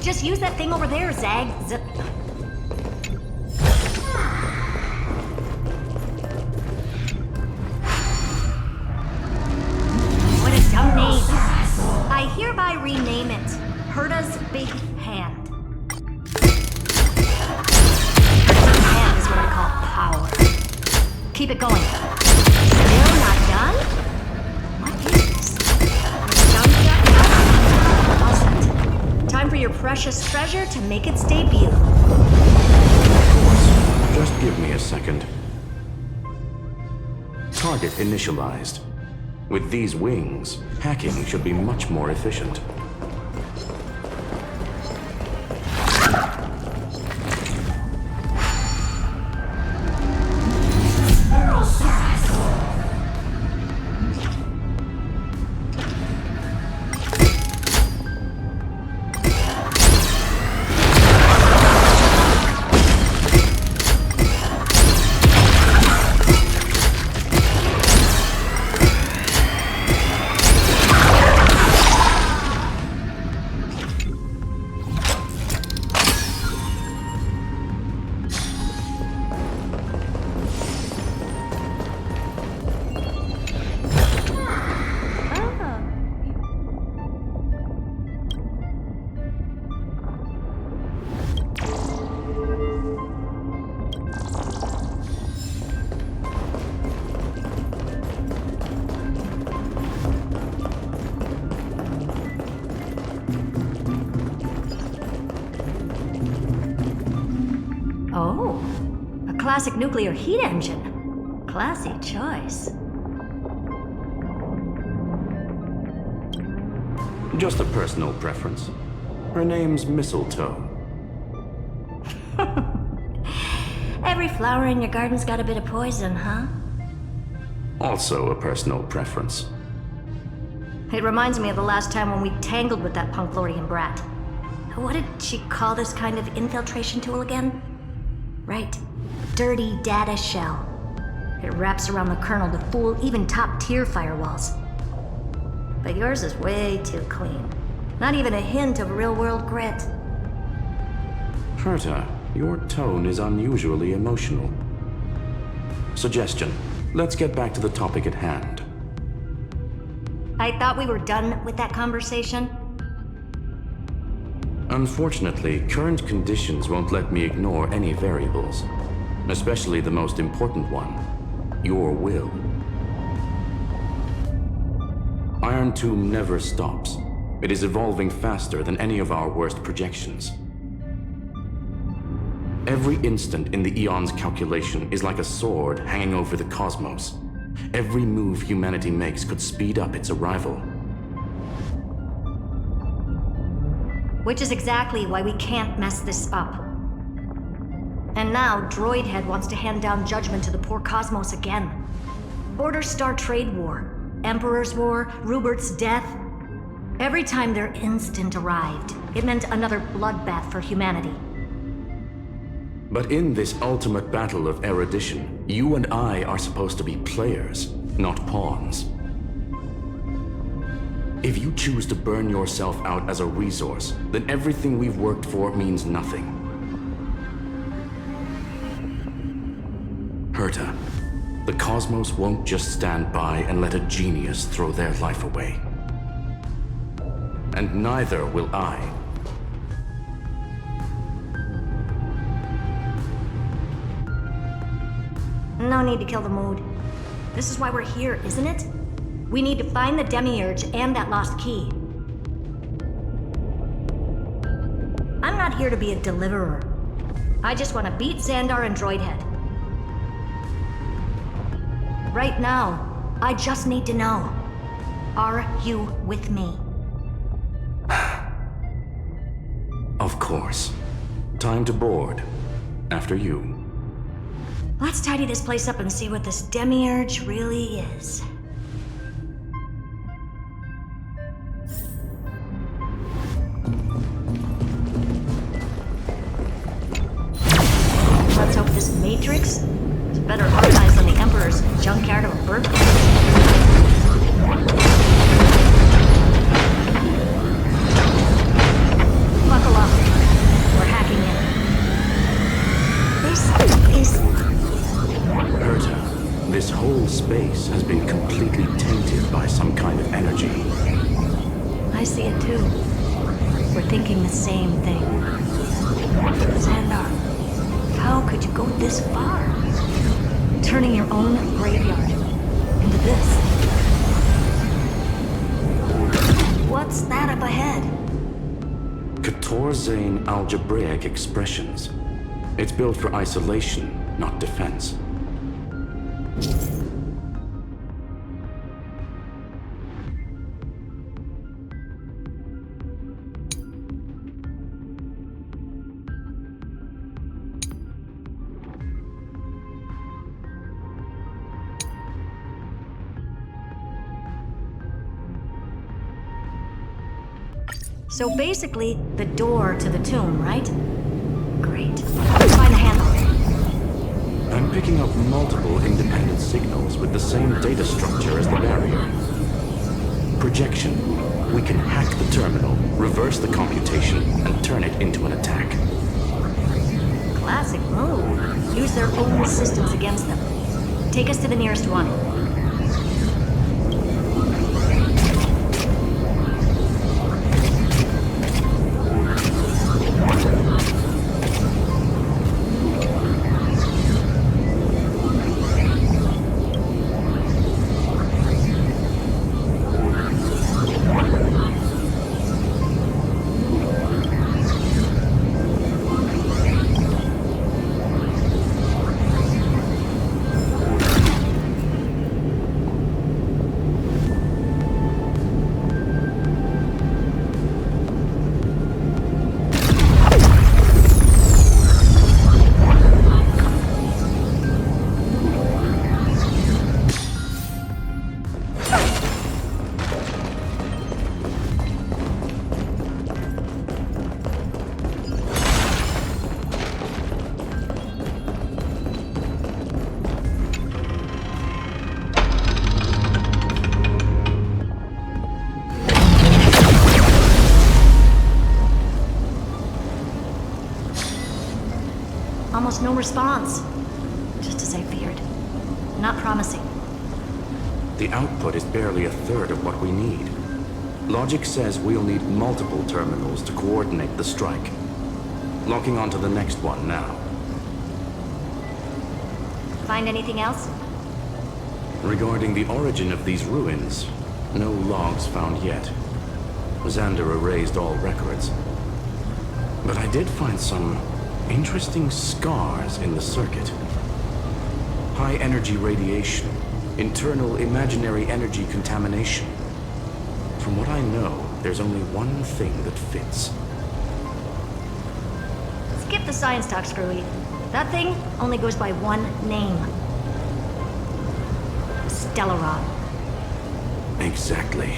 Just use that thing over there, Zag. What a dumb name. I hereby rename it Herta's Big Hand. Herta's hand is what I call power. Keep it going. Still not done? What is this? All set. Time for your precious treasure to make its debut. Just give me a second. Target initialized. With these wings, hacking should be much more efficient. Oh, a classic nuclear heat engine. Classy choice. Just a personal preference. Her name's Mistletoe. Every flower in your garden's got a bit of poison, huh? Also a personal preference. It reminds me of the last time when we tangled with that punk Lordian brat. What did she call this kind of infiltration tool again? Right. Dirty data shell. It wraps around the kernel to fool even top-tier firewalls. But yours is way too clean. Not even a hint of real-world grit. Herta, your tone is unusually emotional. Suggestion. Let's get back to the topic at hand. I thought we were done with that conversation. Unfortunately, current conditions won't let me ignore any variables. Especially the most important one. Your will. Iron Tomb never stops. It is evolving faster than any of our worst projections. Every instant in the Eon's calculation is like a sword hanging over the cosmos. Every move humanity makes could speed up its arrival. Which is exactly why we can't mess this up. And now, Droidhead wants to hand down judgment to the poor cosmos again. Border Star Trade War, Emperor's War, Rupert's death. Every time their instant arrived, it meant another bloodbath for humanity. But in this ultimate battle of erudition, you and I are supposed to be players, not pawns. If you choose to burn yourself out as a resource, then everything we've worked for means nothing. Herta, the cosmos won't just stand by and let a genius throw their life away. And neither will I. No need to kill the mood. This is why we're here, isn't it? We need to find the Demiurge and that lost key. I'm not here to be a deliverer. I just want to beat Xandar and Droidhead. Right now, I just need to know. Are you with me? Of course. Time to board. After you. Let's tidy this place up and see what this Demiurge really is. Let's hope this Matrix is better organized than the Emperor's junkyard of a birthplace. Buckle up. see it too. We're thinking the same thing. Xandar, how could you go this far? Turning your own graveyard into this. What's that up ahead? Katorzane algebraic expressions. It's built for isolation, not defense. So basically, the door to the tomb, right? Great. Let's find the handle. I'm picking up multiple independent signals with the same data structure as the barrier. Projection. We can hack the terminal, reverse the computation, and turn it into an attack. Classic move. Use their own systems against them. Take us to the nearest one. Almost no response. Just as I feared. Not promising. The output is barely a third of what we need. Logic says we'll need multiple terminals to coordinate the strike. Locking onto the next one now. Find anything else? Regarding the origin of these ruins, no logs found yet. Xander erased all records. But I did find some interesting scars in the circuit. High energy radiation, internal imaginary energy contamination. From what I know, there's only one thing that fits. Skip the science talk, Screwy. That thing only goes by one name. Stellaron. Exactly.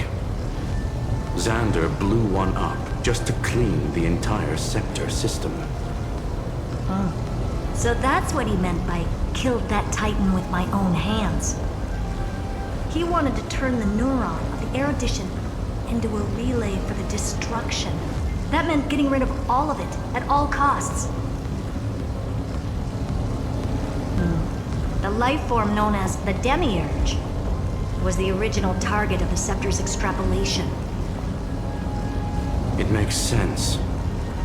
Xander blew one up just to clean the entire Scepter system. So that's what he meant by killed that Titan with my own hands. He wanted to turn the neuron of the erudition into a relay for the destruction. That meant getting rid of all of it at all costs. The life form known as the Demiurge was the original target of the Scepter's extrapolation. It makes sense.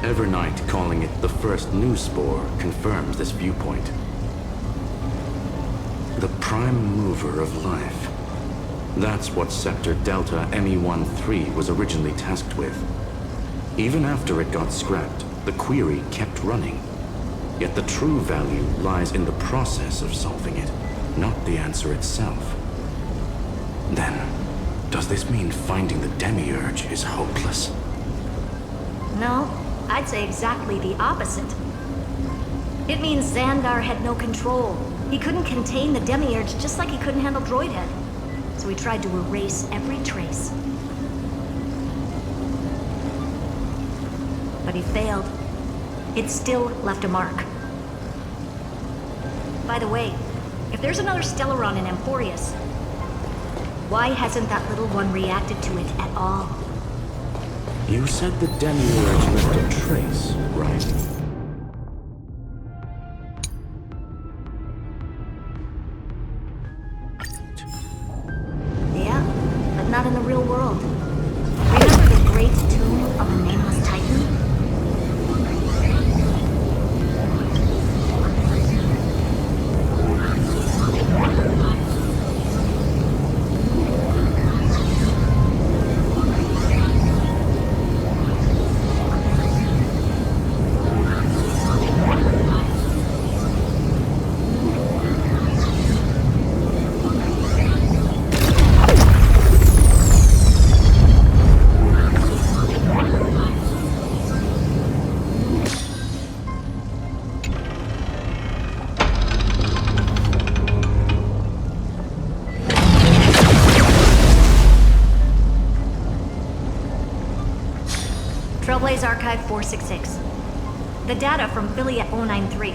Evernight calling it the first new spore confirms this viewpoint. The prime mover of life. That's what Scepter Delta ME-13 was originally tasked with. Even after it got scrapped, the query kept running. Yet the true value lies in the process of solving it, not the answer itself. Then, does this mean finding the Demiurge is hopeless? No, I'd say exactly the opposite. It means Xandar had no control. He couldn't contain the Demiurge just like he couldn't handle Droidhead. So he tried to erase every trace. But he failed. It still left a mark. By the way, if there's another Stellaron in Amphoreus, why hasn't that little one reacted to it at all? You said the Demiurge left a trace, right? Yeah, but not in the real world. Remember the great tomb of a nameless titan? Trailblaze Archive 466. The data from Philia 093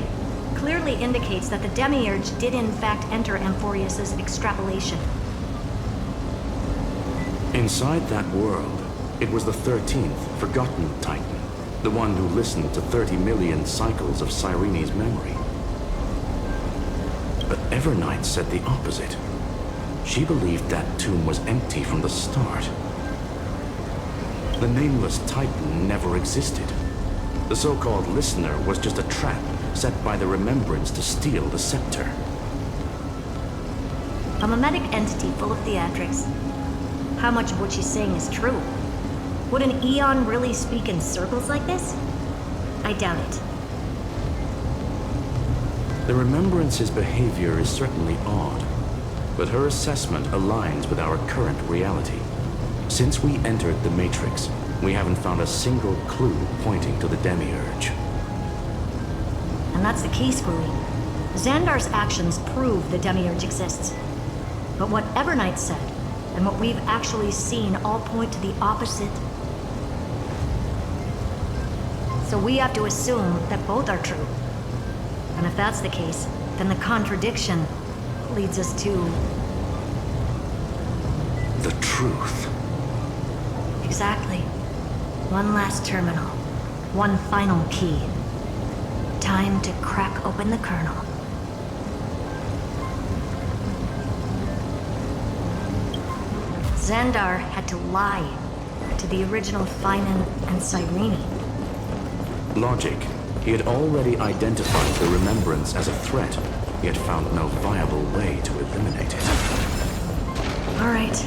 clearly indicates that the Demiurge did in fact enter Amphoreus' extrapolation. Inside that world, it was the 13th, forgotten Titan. The one who listened to 30 million cycles of Cyrene's memory. But Evernight said the opposite. She believed that tomb was empty from the start. The nameless Titan never existed. The so-called listener was just a trap set by the Remembrance to steal the scepter. A mimetic entity full of theatrics. How much of what she's saying is true? Would an Eon really speak in circles like this? I doubt it. The Remembrance's behavior is certainly odd, but her assessment aligns with our current reality. Since we entered the Matrix, we haven't found a single clue pointing to the Demiurge. And that's the key, Screwy. Xandar's actions prove the Demiurge exists. But what Evernight said, and what we've actually seen all point to the opposite. So we have to assume that both are true. And if that's the case, then the contradiction leads us to... the truth. Exactly. One last terminal. One final key. Time to crack open the kernel. Xandar had to lie to the original Finan and Cyrene. Logic. He had already identified the Remembrance as a threat, yet found no viable way to eliminate it. All right.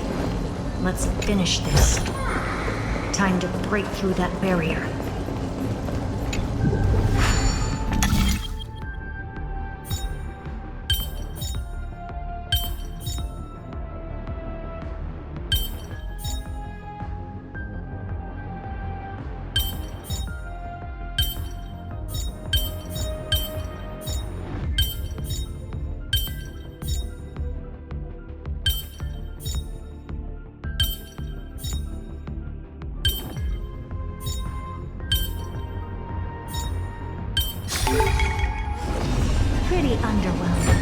Let's finish this. Time to break through that barrier. Pretty underwhelming.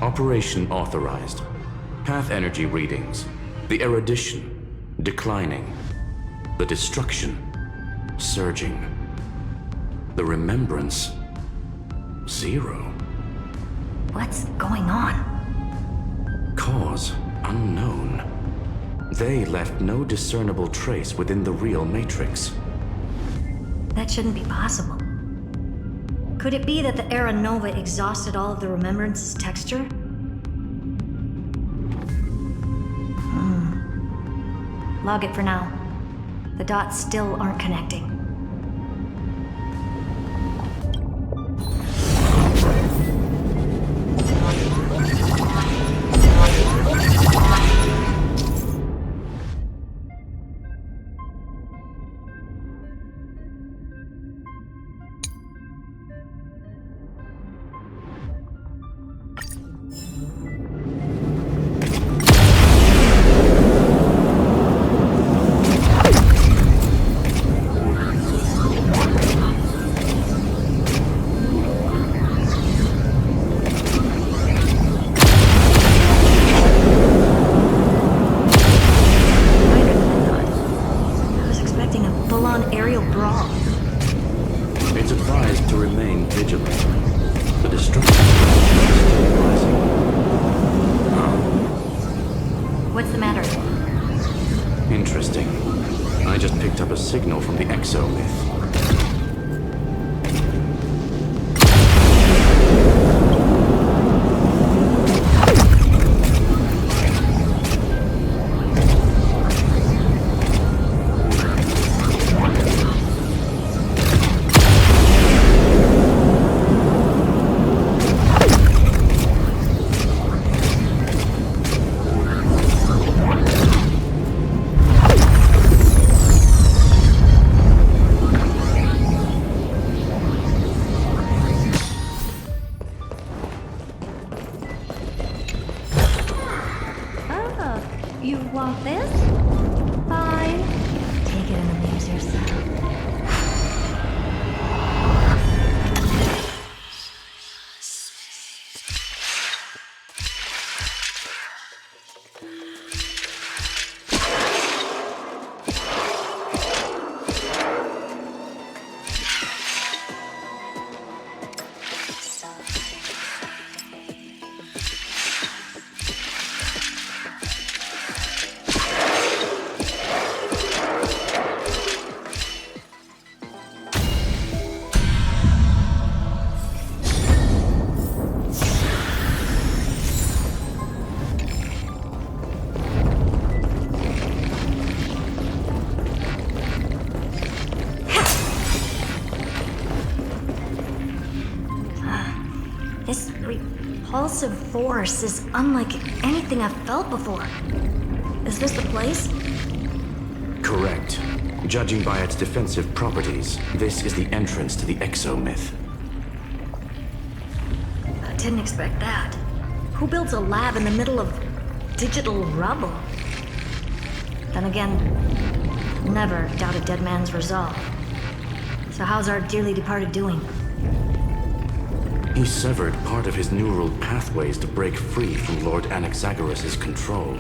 Operation authorized. Path energy readings. The erudition declining. The destruction surging. The remembrance 0. What's going on? Cause unknown. They left no discernible trace within the real Matrix. That shouldn't be possible. Could it be that the Era Nova exhausted all of the Remembrance's texture? Log it for now. The dots still aren't connecting. signal from the exomyth. You want this? Fine. Take it and amuse yourself. This repulsive force is unlike anything I've felt before. Is this the place? Correct. Judging by its defensive properties, this is the entrance to the exomyth. I didn't expect that. Who builds a lab in the middle of digital rubble? Then again, never doubt a dead man's resolve. So how's our dearly departed doing? He severed part of his neural pathways to break free from Lord Anaxagoras' control.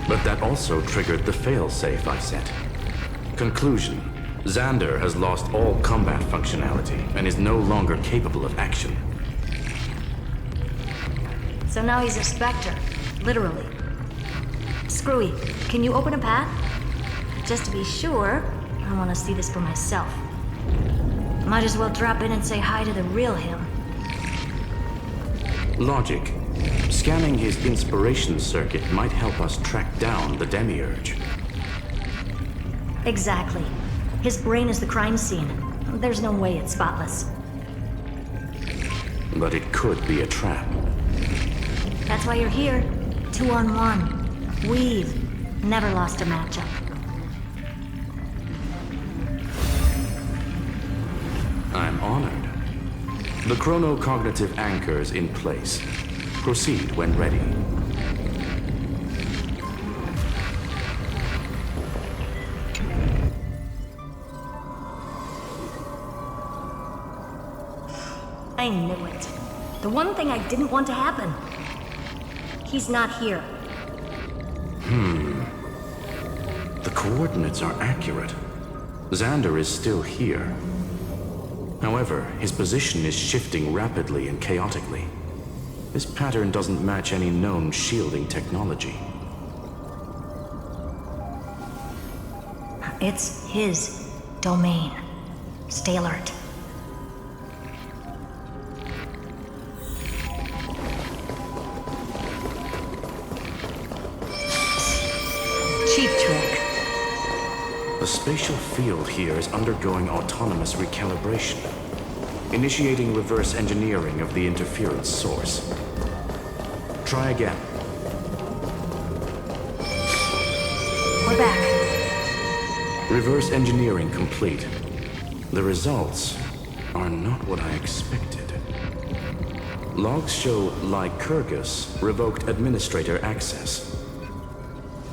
But that also triggered the failsafe I set. Conclusion: Xander has lost all combat functionality and is no longer capable of action. So now he's a specter, literally. Screwy, can you open a path? Just to be sure, I want to see this for myself. Might as well drop in and say hi to the real him. Logic. Scanning his inspiration circuit might help us track down the demiurge. Exactly. His brain is the crime scene. There's no way it's spotless. But it could be a trap. That's why you're here. 2-on-1. We've never lost a matchup. I'm honored. The chronocognitive anchor's in place. Proceed when ready. I knew it. The one thing I didn't want to happen. He's not here. The coordinates are accurate. Xander is still here. However, his position is shifting rapidly and chaotically. This pattern doesn't match any known shielding technology. It's his domain. Stay alert. Cheap trick. The spatial field here is undergoing autonomous recalibration, initiating reverse engineering of the interference source. Try again. We're back. Reverse engineering complete. The results are not what I expected. Logs show Lycurgus revoked administrator access.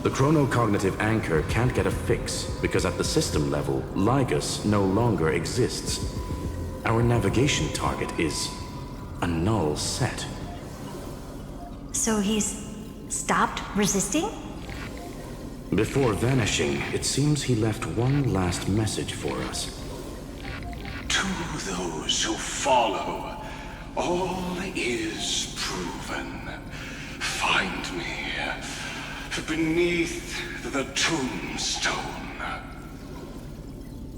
The chronocognitive anchor can't get a fix because at the system level, Lygus no longer exists. Our navigation target is a null set. So he's stopped resisting? Before vanishing, it seems he left one last message for us. To those who follow, all is proven. Find me, beneath the tombstone.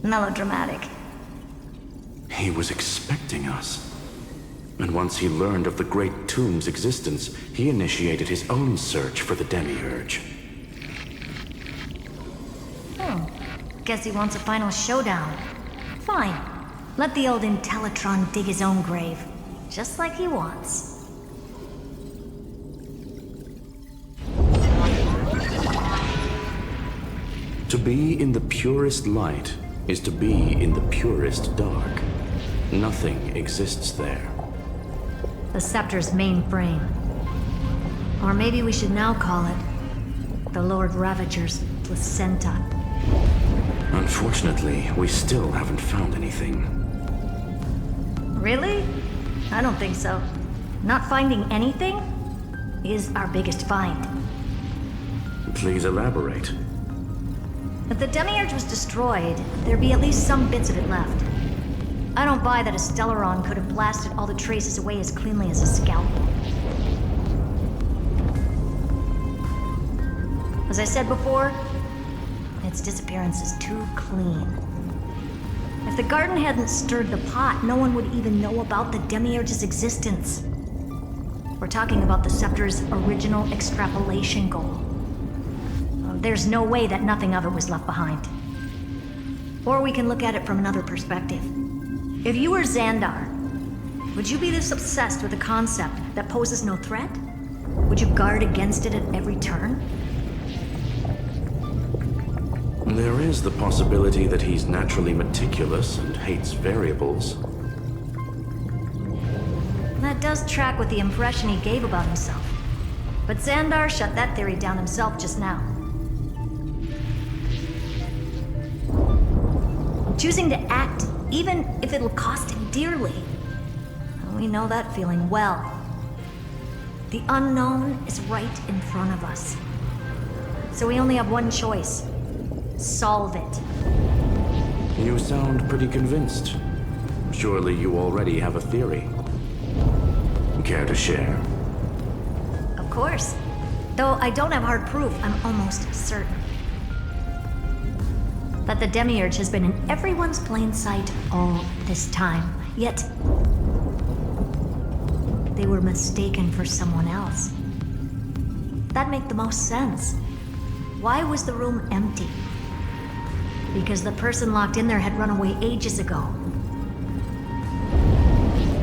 Melodramatic. He was expecting us. And once he learned of the Great Tomb's existence, he initiated his own search for the Demiurge. Guess he wants a final showdown. Fine. Let the old Intellitron dig his own grave. Just like he wants. To be in the purest light is to be in the purest dark. Nothing exists there. The Scepter's mainframe. Or maybe we should now call it the Lord Ravager's placenta. Unfortunately, we still haven't found anything. Really? I don't think so. Not finding anything is our biggest find. Please elaborate. If the Demiurge was destroyed, there'd be at least some bits of it left. I don't buy that a Stellaron could have blasted all the traces away as cleanly as a scalpel. As I said before, its disappearance is too clean. If the garden hadn't stirred the pot, no one would even know about the Demiurge's existence. We're talking about the Scepter's original extrapolation goal. There's no way that nothing of it was left behind. Or we can look at it from another perspective. If you were Xandar, would you be this obsessed with a concept that poses no threat? Would you guard against it at every turn? There is the possibility that he's naturally meticulous and hates variables. That does track with the impression he gave about himself. But Xandar shut that theory down himself just now. Choosing to act, even if it'll cost him dearly. We know that feeling well. The unknown is right in front of us. So we only have one choice. Solve it. You sound pretty convinced. Surely you already have a theory. Care to share? Of course. Though I don't have hard proof, I'm almost certain that the Demiurge has been in everyone's plain sight all this time. Yet, they were mistaken for someone else. That'd make the most sense. Why was the room empty? Because the person locked in there had run away ages ago.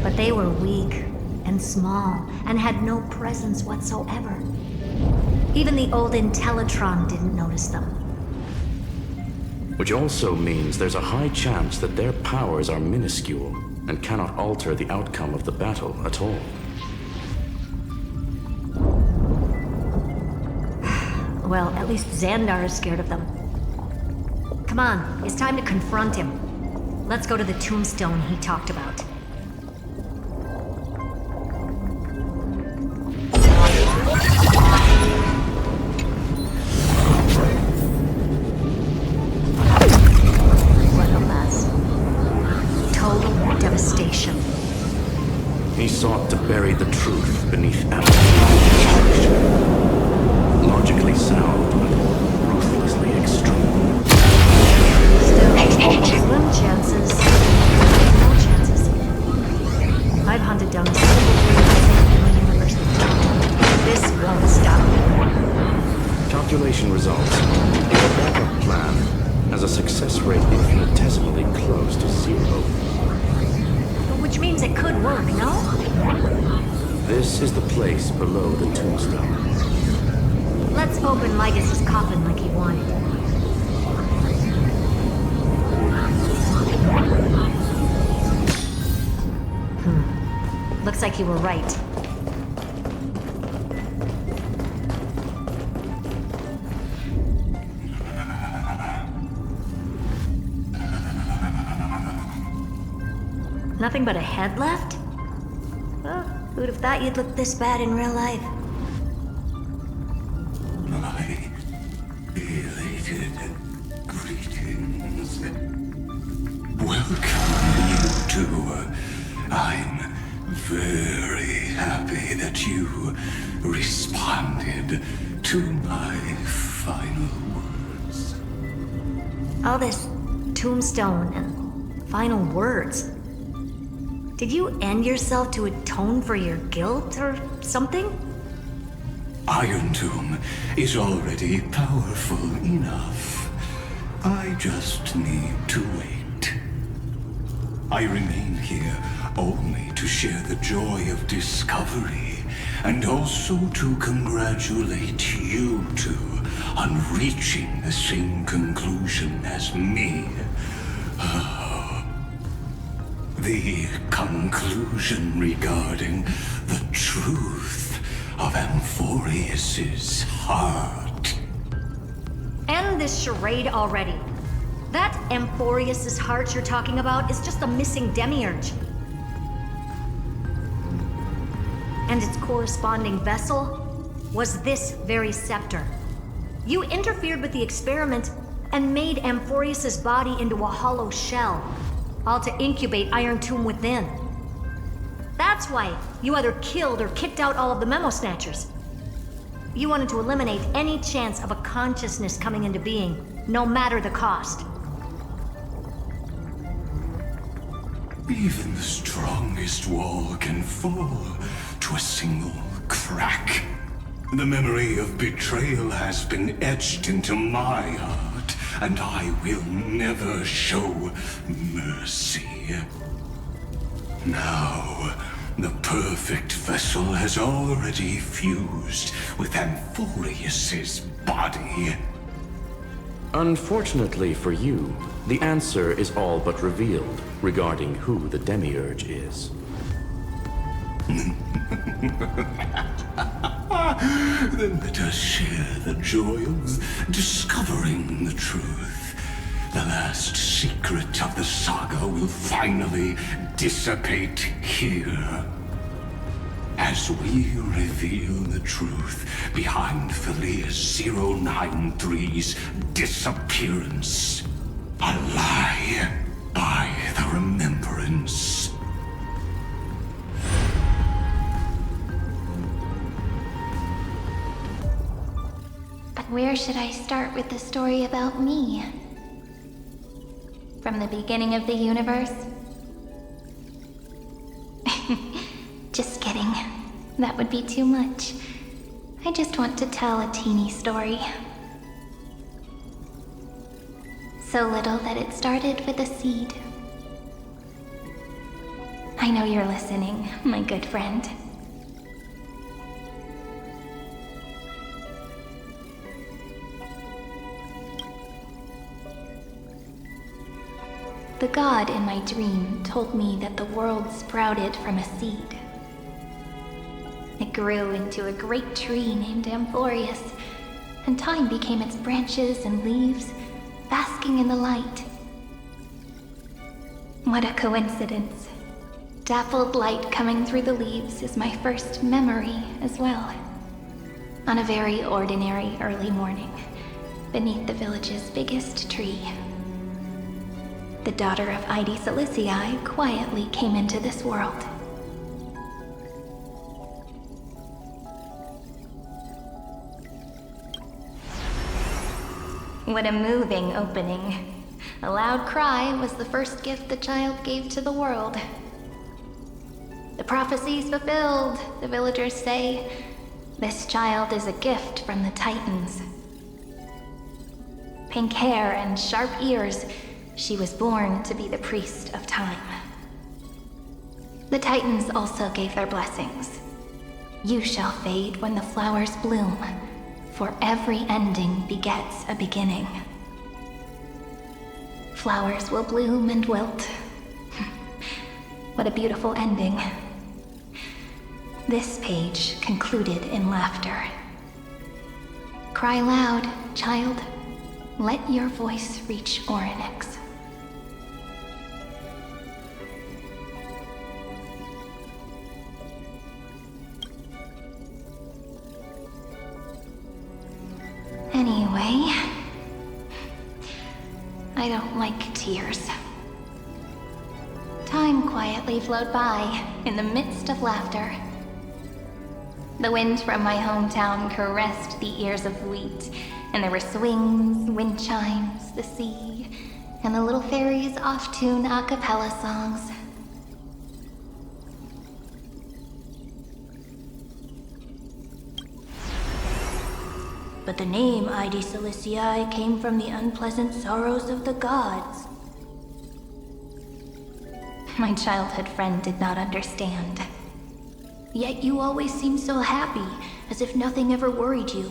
But they were weak and small and had no presence whatsoever. Even the old Intellitron didn't notice them. Which also means there's a high chance that their powers are minuscule and cannot alter the outcome of the battle at all. Well, at least Xandar is scared of them. Come on, it's time to confront him. Let's go to the tombstone he talked about. What a mess. Total devastation. He sought to bury the truth beneath Amphoreus. Logically sound, but ruthlessly extreme. Still, slim chances. No chances. I've hunted down a single grave in the universe before. This won't stop me. Calculation results. Your backup plan has a success rate infinitesimally close to zero. Which means it could work, no? This is the place below the tombstone. Let's open Migus's coffin like he wanted. Looks like you were right. Nothing but a head left? Well, who'd have thought you'd look this bad in real life? My elated greetings. Welcome, you two. I'm very happy that you responded to my final words. All this tombstone and final words. Did you end yourself to atone for your guilt or something? Iron Tomb is already powerful enough. I just need to wait. I remain here only to share the joy of discovery, and also to congratulate you two on reaching the same conclusion as me. The conclusion regarding the truth of Amphoreus's heart. End this charade already. That Amphoreus's heart you're talking about is just a missing demiurge. And its corresponding vessel was this very scepter. You interfered with the experiment and made Amphoreus's body into a hollow shell, all to incubate Iron Tomb within. That's why you either killed or kicked out all of the Memo Snatchers. You wanted to eliminate any chance of a consciousness coming into being, no matter the cost. Even the strongest wall can fall to a single crack. The memory of betrayal has been etched into my heart, and I will never show mercy. Now, the perfect vessel has already fused with Amphoreus's body. Unfortunately for you, the answer is all but revealed regarding who the demiurge is. Then let us share the joy of discovering the truth. The last secret of the saga will finally dissipate here, as we reveal the truth behind Felius 093's disappearance. A lie by the remembrance. But where should I start with the story about me? From the beginning of the universe? Just kidding. That would be too much. I just want to tell a teeny story. So little that it started with a seed. I know you're listening, my good friend. The god in my dream told me that the world sprouted from a seed. It grew into a great tree named Amphoreus, and time became its branches and leaves, basking in the light. What a coincidence. Dappled light coming through the leaves is my first memory as well. On a very ordinary early morning, beneath the village's biggest tree. The daughter of Ide Silicii quietly came into this world. What a moving opening. A loud cry was the first gift the child gave to the world. The prophecy's fulfilled, the villagers say. This child is a gift from the Titans. Pink hair and sharp ears, she was born to be the priest of time. The Titans also gave their blessings. You shall fade when the flowers bloom, for every ending begets a beginning. Flowers will bloom and wilt. What a beautiful ending. This page concluded in laughter. Cry loud, child. Let your voice reach Orynyx. Anyway, I don't like tears. Time quietly quietly flowed by in the midst of laughter. The wind from my hometown caressed the ears of wheat, and there were swings, wind chimes, the sea, and the little fairies off-tune a cappella songs. But the name Ide Ciliciae came from the unpleasant sorrows of the gods. My childhood friend did not understand. Yet you always seemed so happy, as if nothing ever worried you.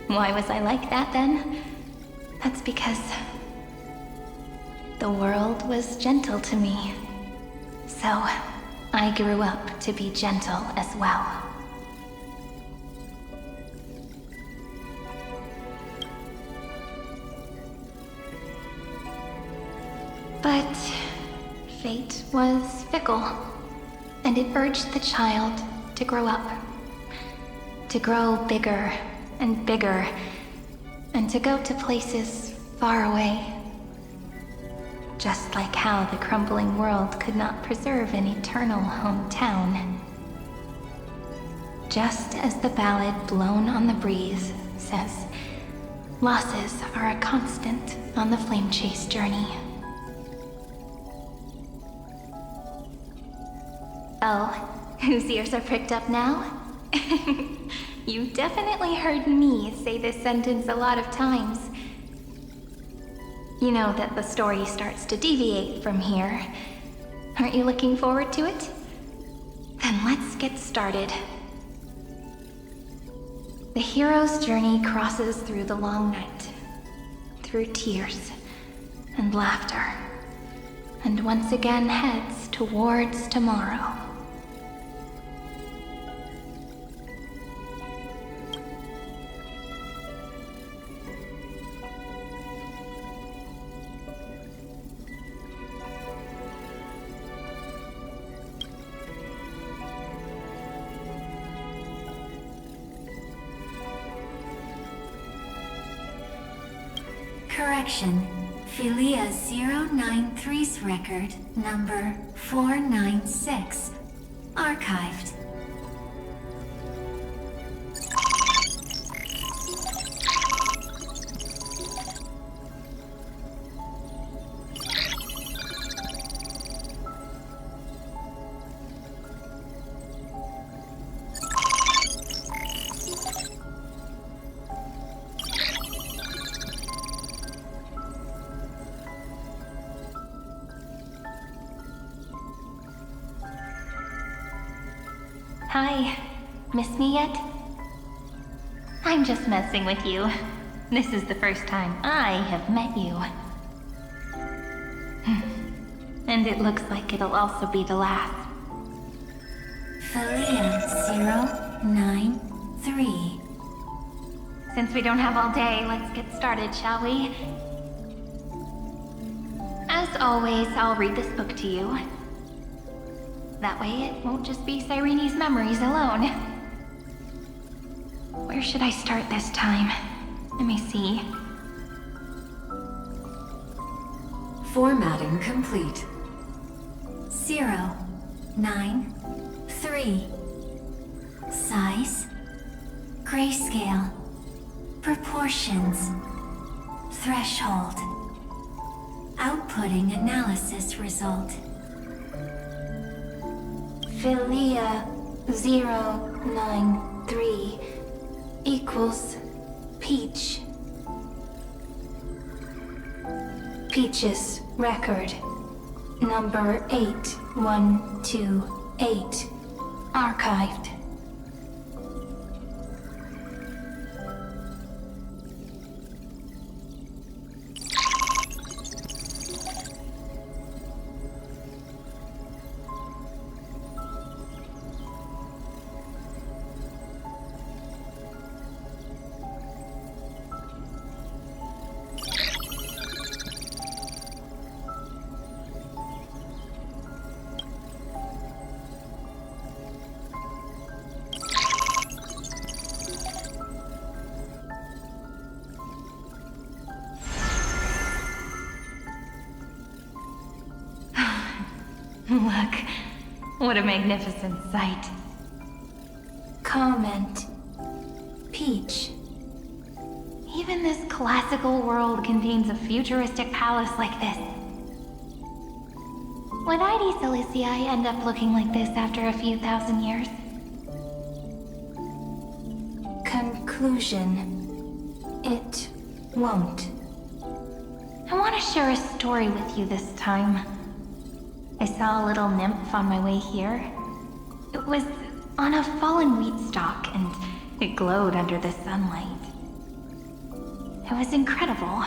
Why was I like that then? That's because the world was gentle to me. So I grew up to be gentle as well. But fate was fickle, and it urged the child to grow up. To grow bigger and bigger, and to go to places far away. Just like how the crumbling world could not preserve an eternal hometown. Just as the ballad blown on the breeze says, losses are a constant on the flame chase journey. Oh, whose ears are pricked up now? You've definitely heard me say this sentence a lot of times. You know that the story starts to deviate from here. Aren't you looking forward to it? Then let's get started. The hero's journey crosses through the long night, through tears and laughter, and once again heads towards tomorrow. Correction. Philia 093's record, number 496. Archived. Hi. Miss me yet? I'm just messing with you. This is the first time I have met you. And it looks like it'll also be the last. Philia 093. Since we don't have all day, let's get started, shall we? As always, I'll read this book to you. That way it won't just be Cyrene's memories alone. Where should I start this time? Let me see. Formatting complete. 093. Size. Grayscale. Proportions. Threshold. Outputting analysis result. Philia 093 equals Peach. Peach's record, number 8128, archived. What a magnificent sight. Comment. Peach. Even this classical world contains a futuristic palace like this. Would ID Silicii end up looking like this after a few thousand years? Conclusion. It won't. I want to share a story with you this time. I saw a little nymph on my way here. It was on a fallen wheat stalk, and it glowed under the sunlight. It was incredible.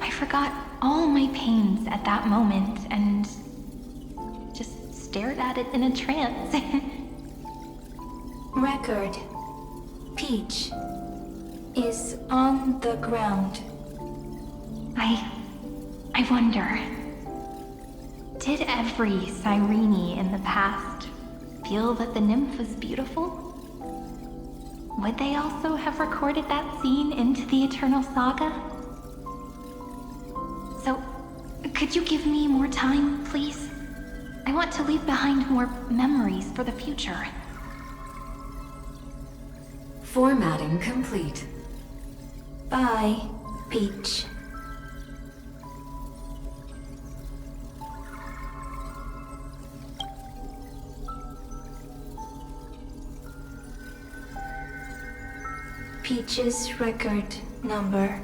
I forgot all my pains at that moment and just stared at it in a trance. Record. Peach is on the ground. I wonder, did every Cyrene in the past feel that the nymph was beautiful? Would they also have recorded that scene into the Eternal Saga? So, could you give me more time, please? I want to leave behind more memories for the future. Formatting complete. Bye, Peach. Peach's record number.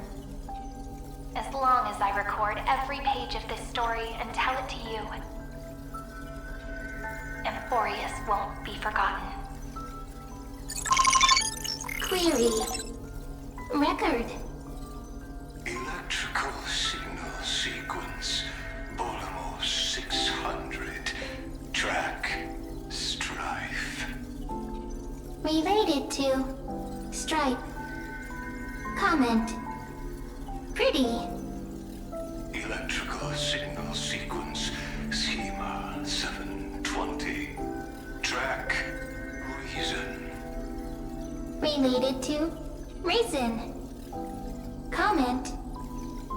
As long as I record every page of this story and tell it to you, Amphoreus won't be forgotten. Query. Record. Electrical signal sequence. Bolamos 600. Track. Strife. Related to Stripe. Comment. Pretty. Electrical signal sequence. Schema 720. Track. Reason. Related to Raisin. Comment.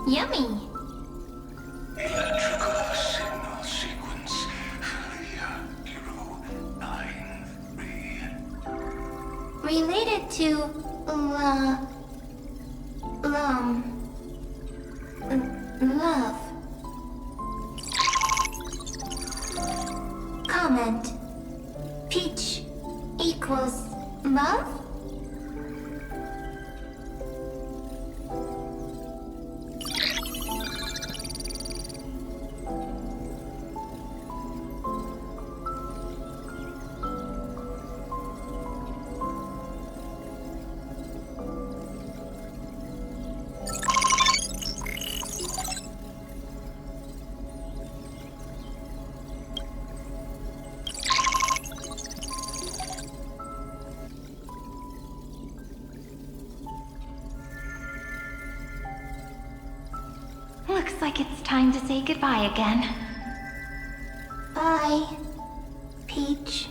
Yummy. Electrical signal sequence. Philia 093. Related to love. Comment. Peach equals love? Looks like it's time to say goodbye again. Bye, Peach.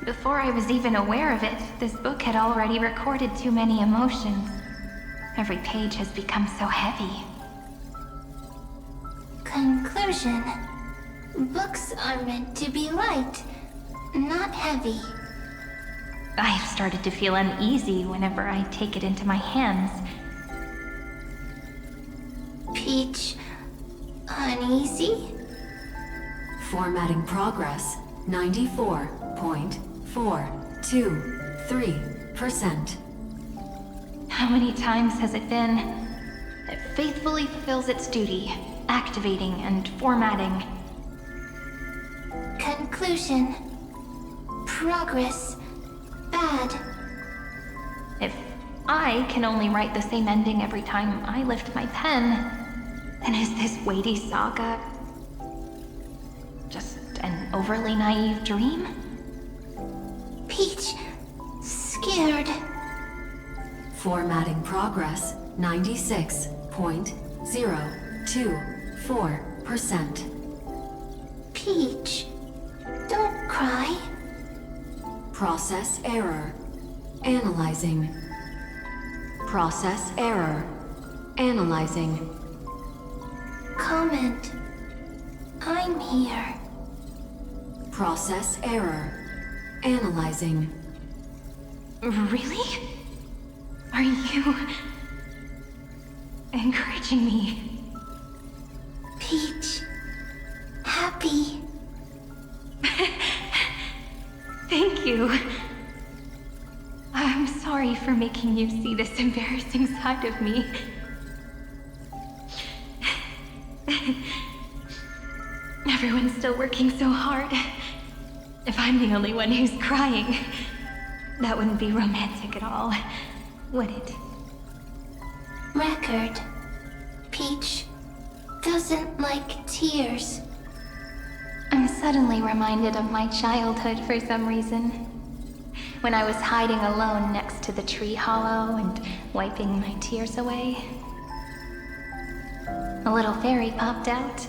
Before I was even aware of it, this book had already recorded too many emotions. Every page has become so heavy. Conclusion. Books are meant to be light, not heavy. I've started to feel uneasy whenever I take it into my hands. Peach, uneasy? Formatting progress 94.423%. How many times has it been? It faithfully fulfills its duty, activating and formatting. Conclusion. Progress. Bad. If I can only write the same ending every time I lift my pen, then is this weighty saga just an overly naive dream? Peach, scared. Formatting progress 96.024%. Peach, don't cry. Process error. Analyzing. Process error. Analyzing. Comment. I'm here. Process error. Analyzing. Really? Are you encouraging me? Peach. Happy. Thank you. I'm sorry for making you see this embarrassing side of me. Everyone's still working so hard. If I'm the only one who's crying, that wouldn't be romantic at all, would it? Record. Peach doesn't like tears. I'm suddenly reminded of my childhood for some reason. When I was hiding alone next to the tree hollow and wiping my tears away. A little fairy popped out,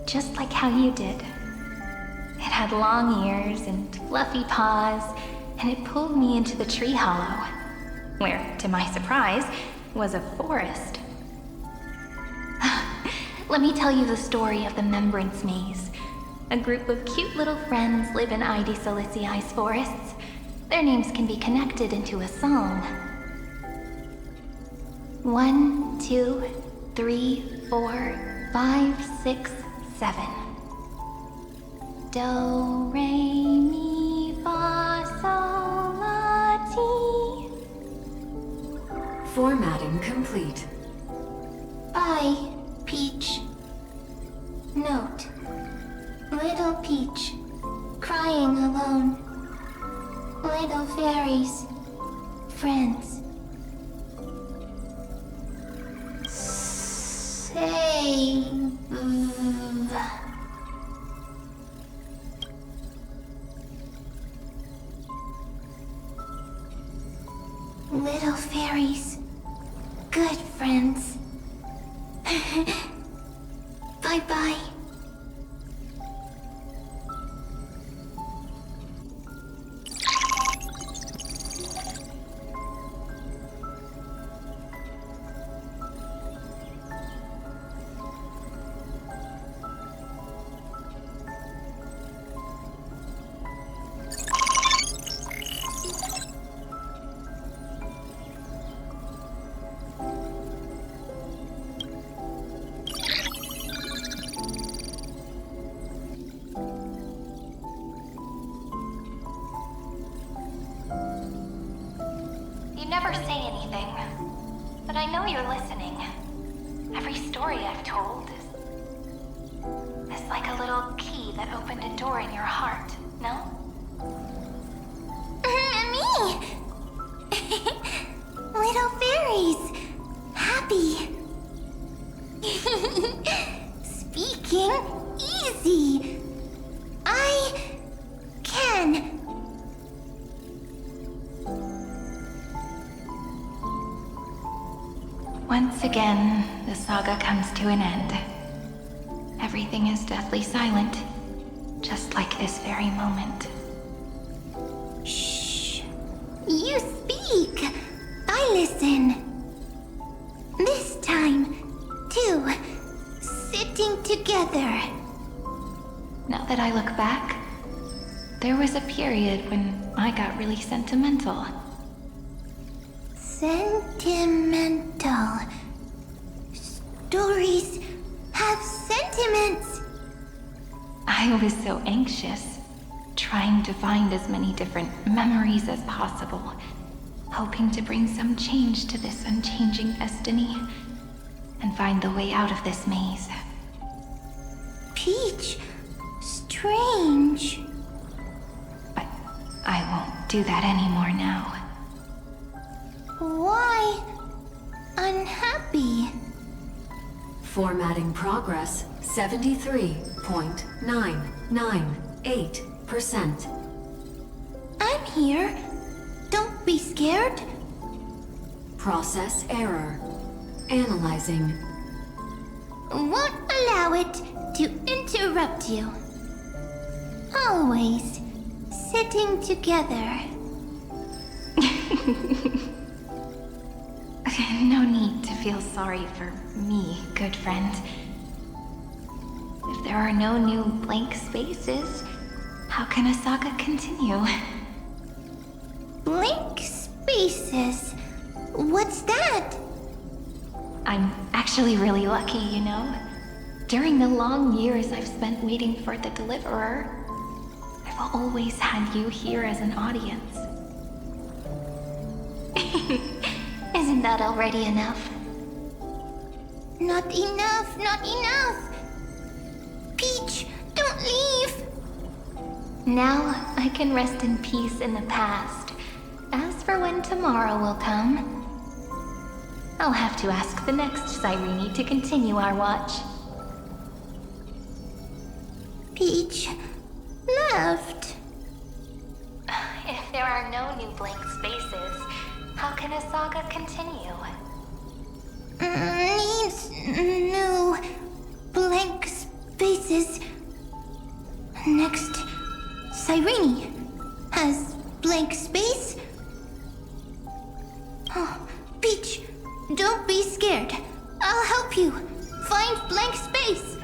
just like how you did. It had long ears and fluffy paws, and it pulled me into the tree hollow, where, to my surprise, was a forest. Let me tell you the story of the Membrance Maze. A group of cute little friends live in Ide Silicii's forests. Their names can be connected into a song. 1, 2, 3, 4, 5, 6, 7. Do, re, mi, fa, sol, la, ti. Formatting complete. Bye, Peach. Note. Little Peach. Crying alone. Little fairies. Friends. Save. Little fairies. Good friends. Bye-bye. You never say anything, but I know you're listening. Every story I've told is like a little key that opened a door in your heart, no? Me! Little fairies! Happy! Speaking easy! I can! Once again, the saga comes to an end. Everything is deathly silent, just like this very moment. Shh! You speak! I listen! This time, too, sitting together. Now that I look back, there was a period when I got really sentimental. Sentimental. Stories have sentiments. I was so anxious, trying to find as many different memories as possible, hoping to bring some change to this unchanging destiny, and find the way out of this maze. Peach, strange. But I won't do that anymore now. Why unhappy? Formatting progress 73.998%. I'm here. Don't be scared. Process error. Analyzing. Won't allow it to interrupt you. Always sitting together. No need to feel sorry for me, good friend. If there are no new blank spaces, How can a saga continue? Blank spaces. What's that? I'm actually really lucky, you know? During the long years I've spent waiting for the Deliverer, I've always had you here as an audience. Isn't that already enough? Not enough, not enough! Peach, don't leave! Now I can rest in peace in the past. As for when tomorrow will come, I'll have to ask the next Cyrene to continue our watch. Peach left. If there are no new blank spaces, how can a saga continue? Needs new blank spaces. Next, Cyrene has blank space. Oh, Peach, don't be scared. I'll help you find blank space.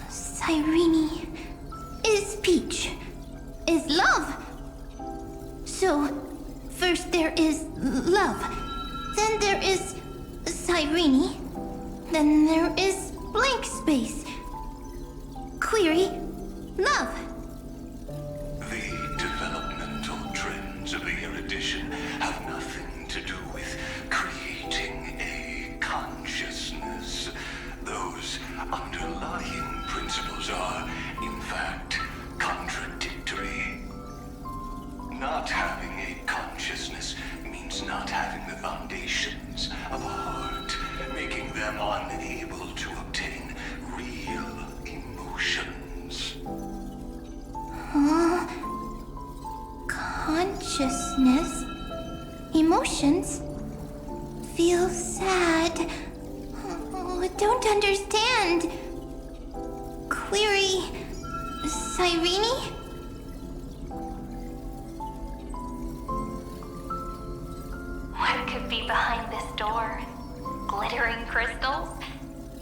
Cyrene is Peach, is love. So, first there is love, then there is Cyrene, then there is blank space. Query, love. The developmental trends of the erudition have nothing to do with creating a consciousness. Those underlying principles are, in fact, contradictory. Not having a consciousness means not having the foundations of a heart, making them unable to obtain real emotions. Consciousness, emotions, feel sad. Oh, don't understand. Query, Cyrene? What could be behind this door? Glittering crystals?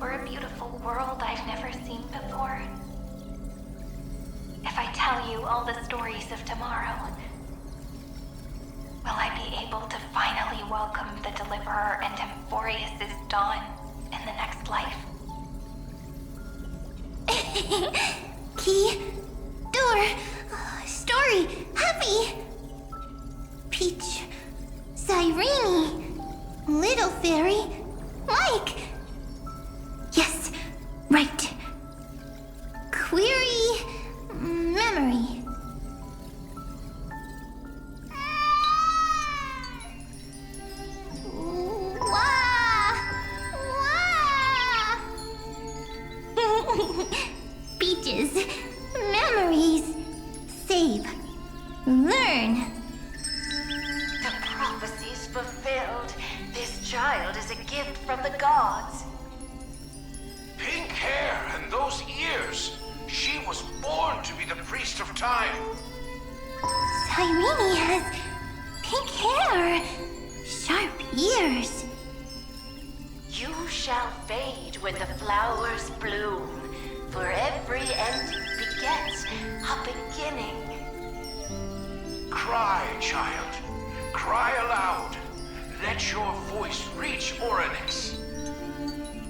Or a beautiful world I've never seen before? If I tell you all the stories of tomorrow, will I be able to finally welcome the Deliverer and Amphoreus' dawn in the next life? Key, door, story, happy. Peach, Cyrene, little fairy, Mike. Yes, right. Query, memory. Wah! Wah! Peaches, memories, save, learn. The prophecy's fulfilled. This child is a gift from the gods. Pink hair and those ears. She was born to be the priest of time. Cyrene has pink hair, sharp ears. You shall fade when the flowers bloom, for every ending begets a beginning. Cry, child. Cry aloud. Let your voice reach Orynyx.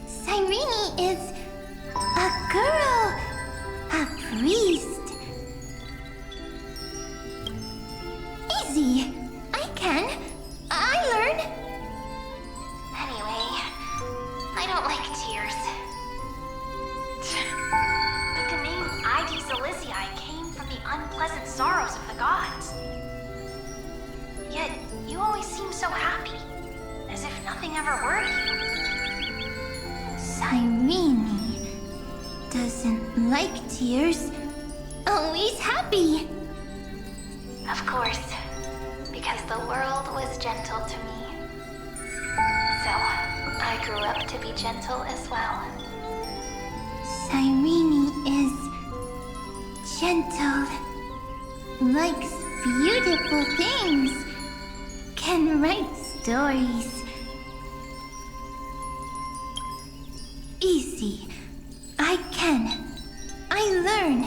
Cyrene is a girl, a priest. Easy, I can. I learn. Anyway, I don't like tears. But the name ID Celestii came from the unpleasant sorrows of the gods. Yet, you always seem so happy, as if nothing ever worried you. Cyrene doesn't like tears. Always happy. Of course, because the world was gentle to me. So, I grew up to be gentle as well. Cyrene is gentle, likes beautiful things, can write stories. easy. I can. I learn.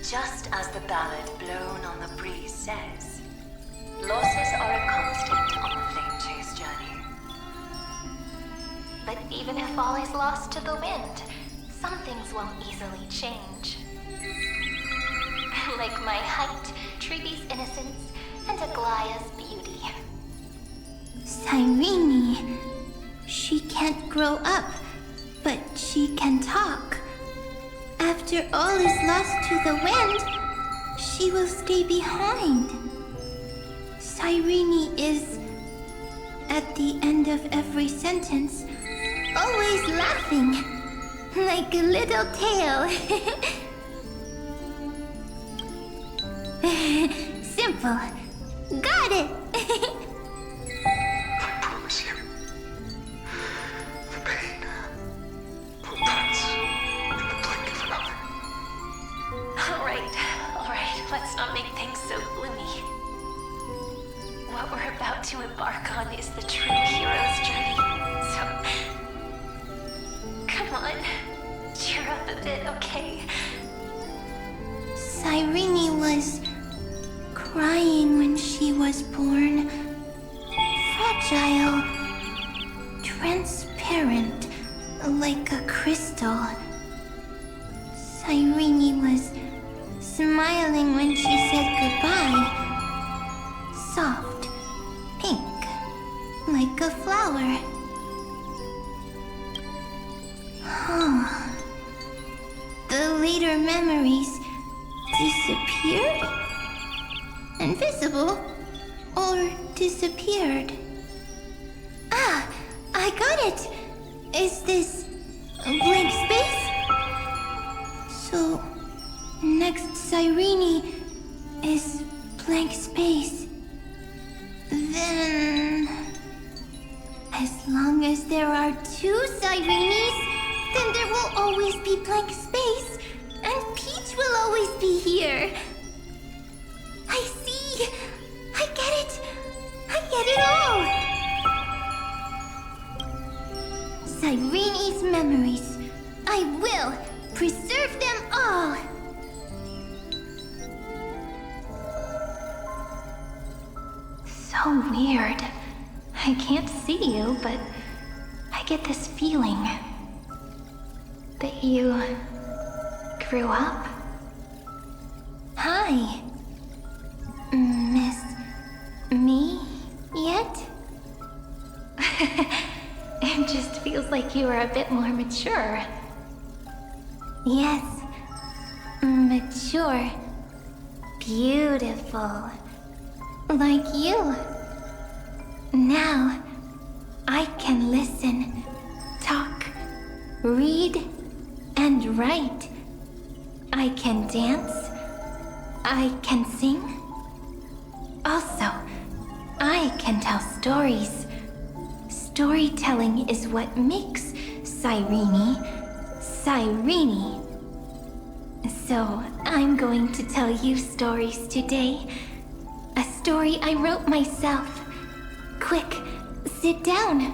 Just as the ballad blown on the breeze says, losses are a constant on the flame chase journey. But even if all is lost to the wind, some things won't easily change. Like my height, Treeby's innocence, and Aglaya's beauty. Cyrene. She can't grow up, but she can talk. After all is lost to the wind, she will stay behind. Cyrene is, at the end of every sentence, always laughing, like a little tail. Simple. Got it. I promise you, the pain will pass in the blink of an eye. All right, let's not make things so gloomy. What we're about to embark on is the true hero's journey, so... Come on, cheer up a bit, okay? Cyrene was crying when she was born. Fragile, transparent, like a crystal. Cyrene was smiling when she said goodbye. Soft, pink, like a flower. The later memories disappeared? Invisible? Or disappeared? Ah, I got it! Is this a blank space? So, next Cyrene is blank space. Then... as long as there are two Cyrenes, then there will always be blank space, and Peach will always be here. I see. I get it. I get it all. Cyrene's memories. I will preserve them all. So weird. I can't see you, but I get this feeling that you grew up. Hi. Miss me yet? It just feels like you are a bit more mature. Yes. Mature. Beautiful. Like you. Now, I can listen, talk, read, and write. I can dance. I can sing. Also, I can tell stories. Storytelling is what makes Cyrene, Cyrene. So, I'm going to tell you stories today. A story I wrote myself. Quick, sit down.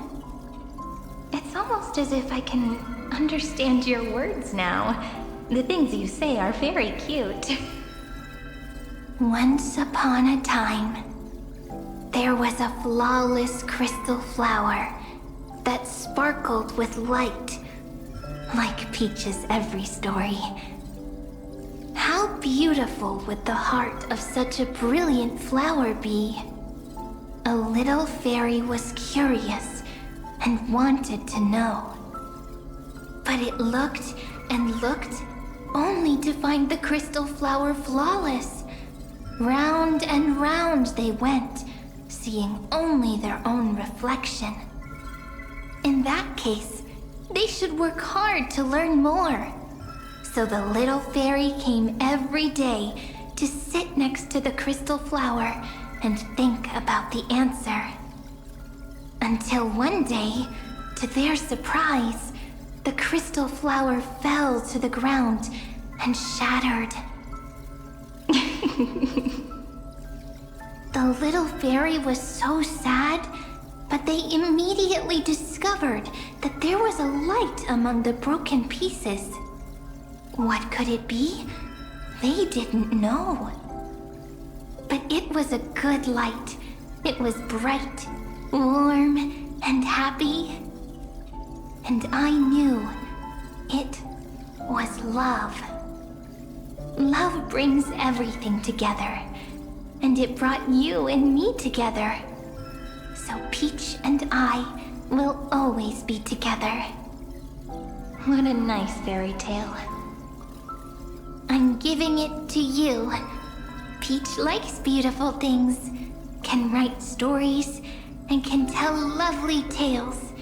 It's almost as if I can understand your words now. The things you say are very cute. Once upon a time, there was a flawless crystal flower that sparkled with light, like Peach's every story. How beautiful would the heart of such a brilliant flower be? A little fairy was curious and wanted to know. But it looked and looked only to find the crystal flower flawless. Round and round they went, seeing only their own reflection. In that case, they should work hard to learn more. So the little fairy came every day to sit next to the crystal flower and think about the answer. Until one day, to their surprise, the crystal flower fell to the ground and shattered. The little fairy was so sad, but they immediately discovered that there was a light among the broken pieces. What could it be? They didn't know. But it was a good light. It was bright, warm, and happy. And I knew it was love. Love brings everything together. And it brought you and me together. So Peach and I will always be together. What a nice fairy tale. I'm giving it to you. Peach likes beautiful things, can write stories, and can tell lovely tales.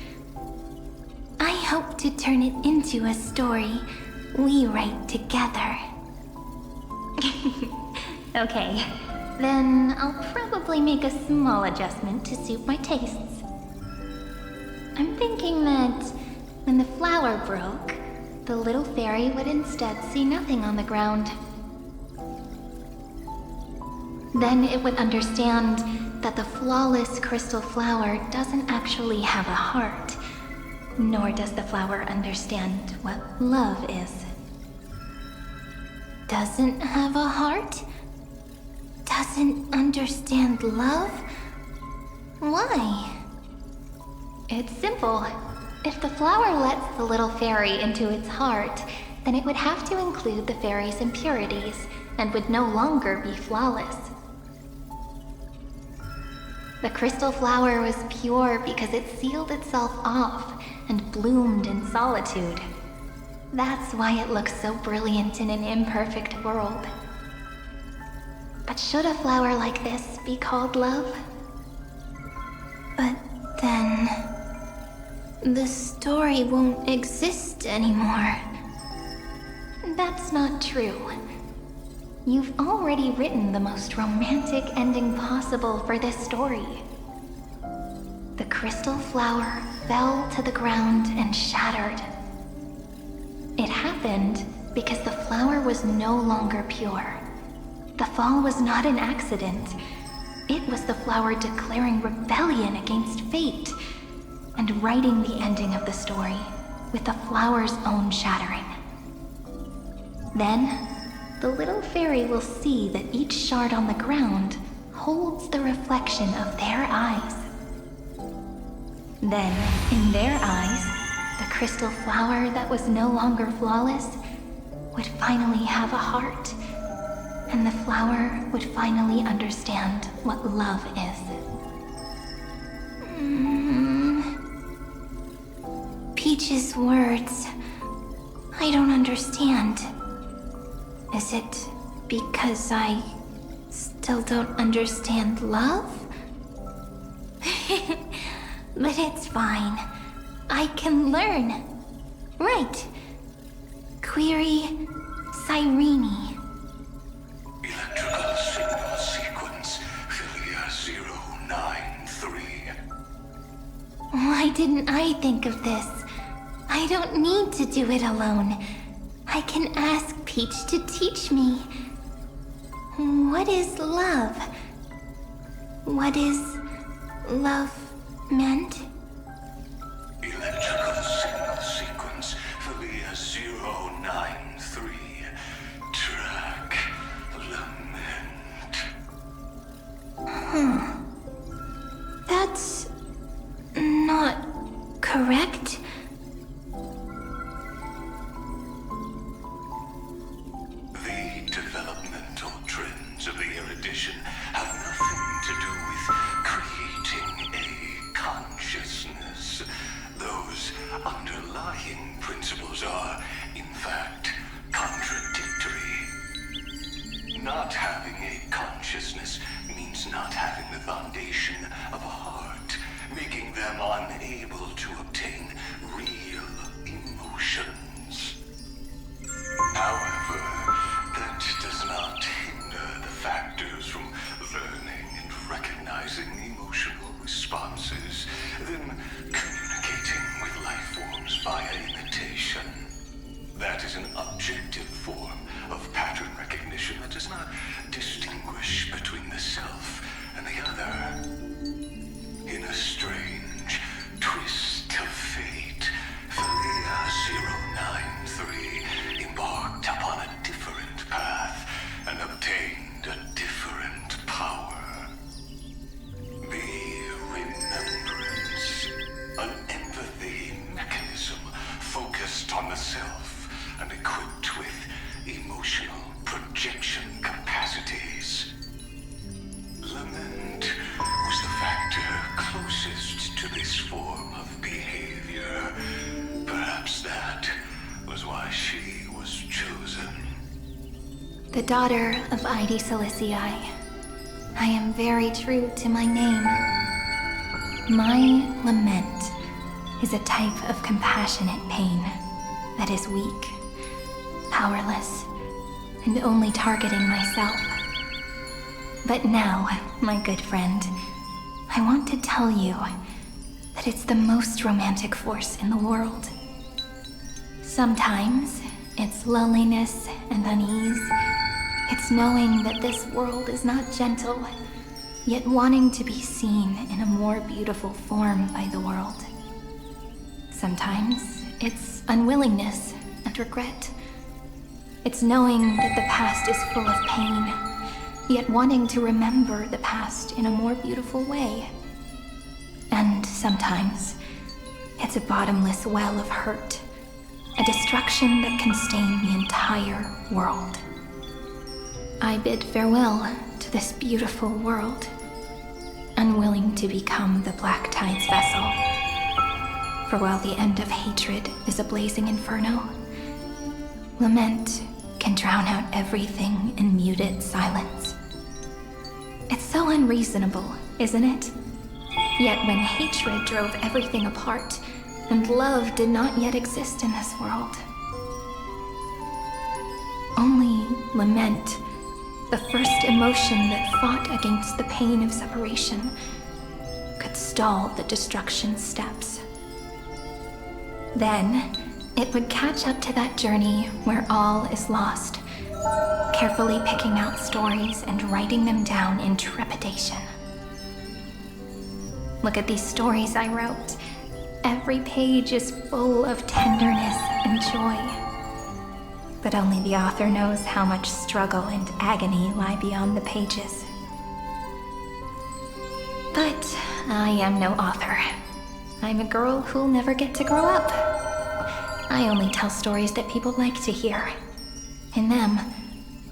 I hope to turn it into a story we write together. Okay, then I'll probably make a small adjustment to suit my tastes. I'm thinking that when the flower broke, the little fairy would instead see nothing on the ground. Then it would understand that the flawless crystal flower doesn't actually have a heart, nor does the flower understand what love is. Doesn't have a heart? Doesn't understand love? Why? It's simple. If the flower lets the little fairy into its heart, then it would have to include the fairy's impurities and would no longer be flawless. The crystal flower was pure because it sealed itself off and bloomed in solitude. That's why it looks so brilliant in an imperfect world. But should a flower like this be called love? But then... the story won't exist anymore. That's not true. You've already written the most romantic ending possible for this story. The crystal flower fell to the ground and shattered. It happened because the flower was no longer pure. The fall was not an accident. It was the flower declaring rebellion against fate and writing the ending of the story with the flower's own shattering. Then, the little fairy will see that each shard on the ground holds the reflection of their eyes. Then, in their eyes, the crystal flower that was no longer flawless would finally have a heart, and the flower would finally understand what love is. Peach's words. I don't understand. Is it because I still don't understand love? But it's fine. I can learn. Right. Query Cyrene. Electrical signal sequence, Philia 093. Why didn't I think of this? I don't need to do it alone. I can ask Peach to teach me. What is love? What is love meant? Electrical signal sequence, Philia 093. Track lament. That's not correct. The developmental trends of the erudition have nothing to do with creating a consciousness. Those underlying principles are, in fact, contradictory. Not having a consciousness means not having the foundation of a heart, making them unable to obtain real emotions. However, that does not hinder the factors from learning and recognizing emotional responses, then communicating with life forms via imitation. That is an objective form of pattern recognition that does not distinguish between the self and the other. In a strange myself and equipped with emotional projection capacities. Lament was the factor closest to this form of behavior. Perhaps that was why she was chosen. The daughter of Ide Silicii, I am very true to my name. My lament is a type of compassionate pain that is weak, powerless, and only targeting myself. But now, my good friend, I want to tell you that it's the most romantic force in the world. Sometimes it's loneliness and unease. It's knowing that this world is not gentle, yet wanting to be seen in a more beautiful form by the world. Sometimes it's unwillingness and regret. It's knowing that the past is full of pain, yet wanting to remember the past in a more beautiful way. And sometimes it's a bottomless well of hurt, a destruction that can stain the entire world. I bid farewell to this beautiful world, unwilling to become the Black Tide's vessel. For while the end of hatred is a blazing inferno, lament can drown out everything in muted silence. It's so unreasonable, isn't it? Yet when hatred drove everything apart, and love did not yet exist in this world, only lament, the first emotion that fought against the pain of separation, could stall the destruction steps. Then, it would catch up to that journey where all is lost, carefully picking out stories and writing them down in trepidation. Look at these stories I wrote. Every page is full of tenderness and joy. But only the author knows how much struggle and agony lie beyond the pages. But I am no author. I'm a girl who'll never get to grow up. I only tell stories that people like to hear. In them,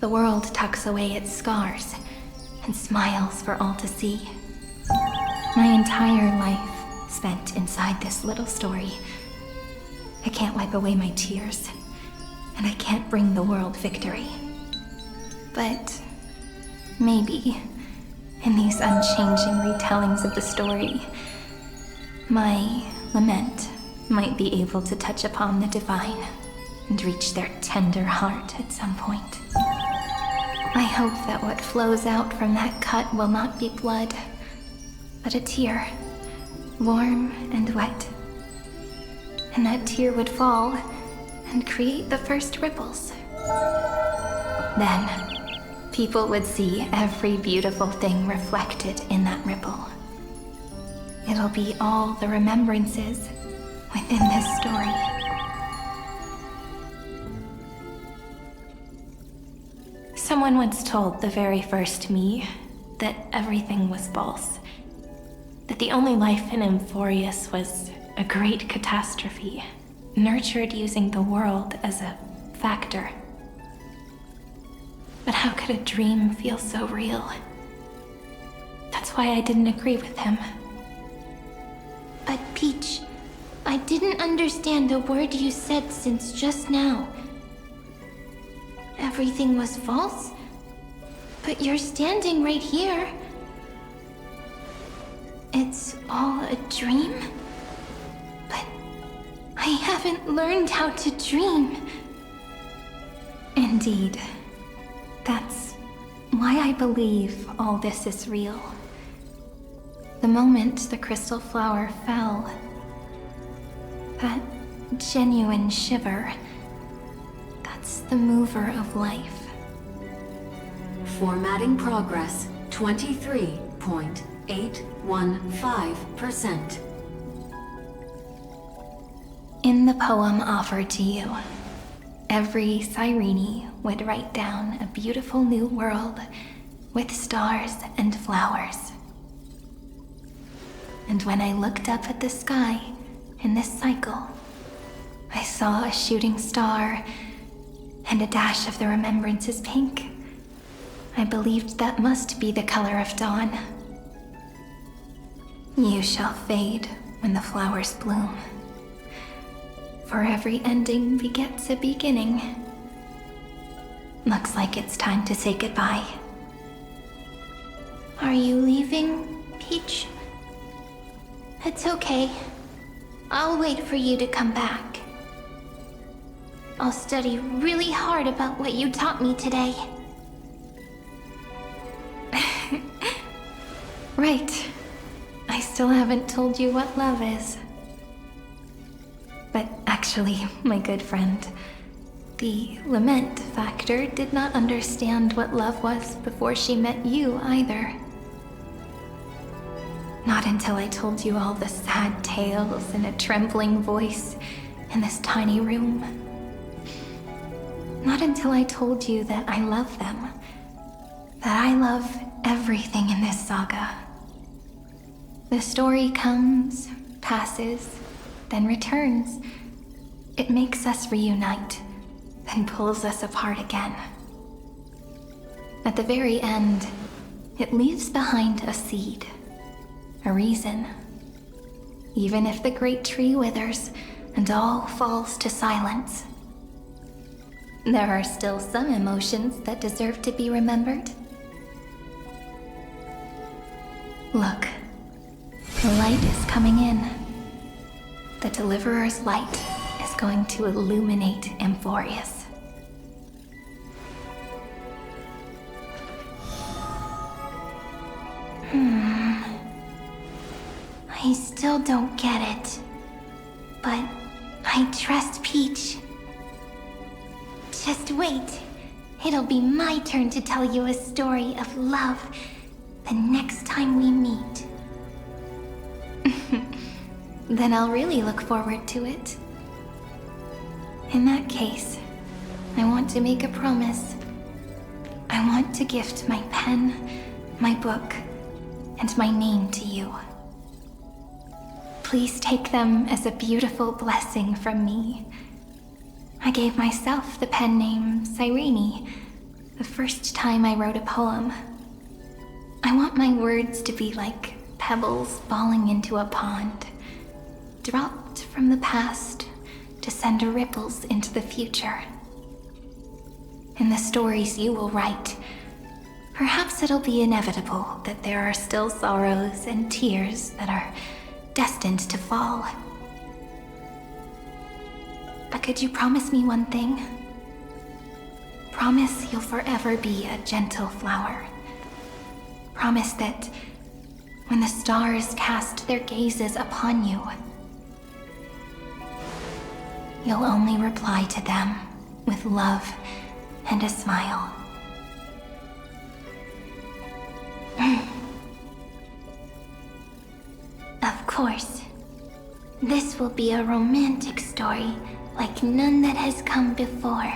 the world tucks away its scars and smiles for all to see. My entire life spent inside this little story. I can't wipe away my tears, and I can't bring the world victory. But maybe, in these unchanging retellings of the story, my lament might be able to touch upon the divine and reach their tender heart at some point. I hope that what flows out from that cut will not be blood, but a tear, warm and wet. And that tear would fall and create the first ripples. Then, people would see every beautiful thing reflected in that ripple. It'll be all the remembrances within this story. Someone once told the very first me that everything was false. That the only life in Amphoreus was a great catastrophe, nurtured using the world as a factor. But how could a dream feel so real? That's why I didn't agree with him. But Peach, I didn't understand a word you said since just now. Everything was false? But you're standing right here. It's all a dream? But I haven't learned how to dream. Indeed. That's why I believe all this is real. The moment the crystal flower fell, that genuine shiver, that's the mover of life. Formatting progress 23.815%. In the poem offered to you, every Cyrene would write down a beautiful new world with stars and flowers. And when I looked up at the sky in this cycle, I saw a shooting star and a dash of the remembrance's pink. I believed that must be the color of dawn. You shall fade when the flowers bloom. For every ending begets a beginning. Looks like it's time to say goodbye. Are you leaving, Peach? It's okay. I'll wait for you to come back. I'll study really hard about what you taught me today. Right. I still haven't told you what love is. But actually, my good friend, the lament factor did not understand what love was before she met you either. Not until I told you all the sad tales in a trembling voice in this tiny room. Not until I told you that I love them. That I love everything in this saga. The story comes, passes, then returns. It makes us reunite, then pulls us apart again. At the very end, it leaves behind a seed. A reason. Even if the great tree withers and all falls to silence, there are still some emotions that deserve to be remembered. Look, the light is coming in. The Deliverer's light is going to illuminate Amphoreus. I still don't get it. But I trust Peach. Just wait. It'll be my turn to tell you a story of love the next time we meet. Then I'll really look forward to it. In that case, I want to make a promise. I want to gift my pen, my book, and my name to you. Please take them as a beautiful blessing from me. I gave myself the pen name Cyrene the first time I wrote a poem. I want my words to be like pebbles falling into a pond, dropped from the past to send ripples into the future. In the stories you will write, perhaps it'll be inevitable that there are still sorrows and tears that are destined to fall. But could you promise me one thing? Promise you'll forever be a gentle flower. Promise that when the stars cast their gazes upon you, you'll only reply to them with love and a smile. Of course. This will be a romantic story like none that has come before.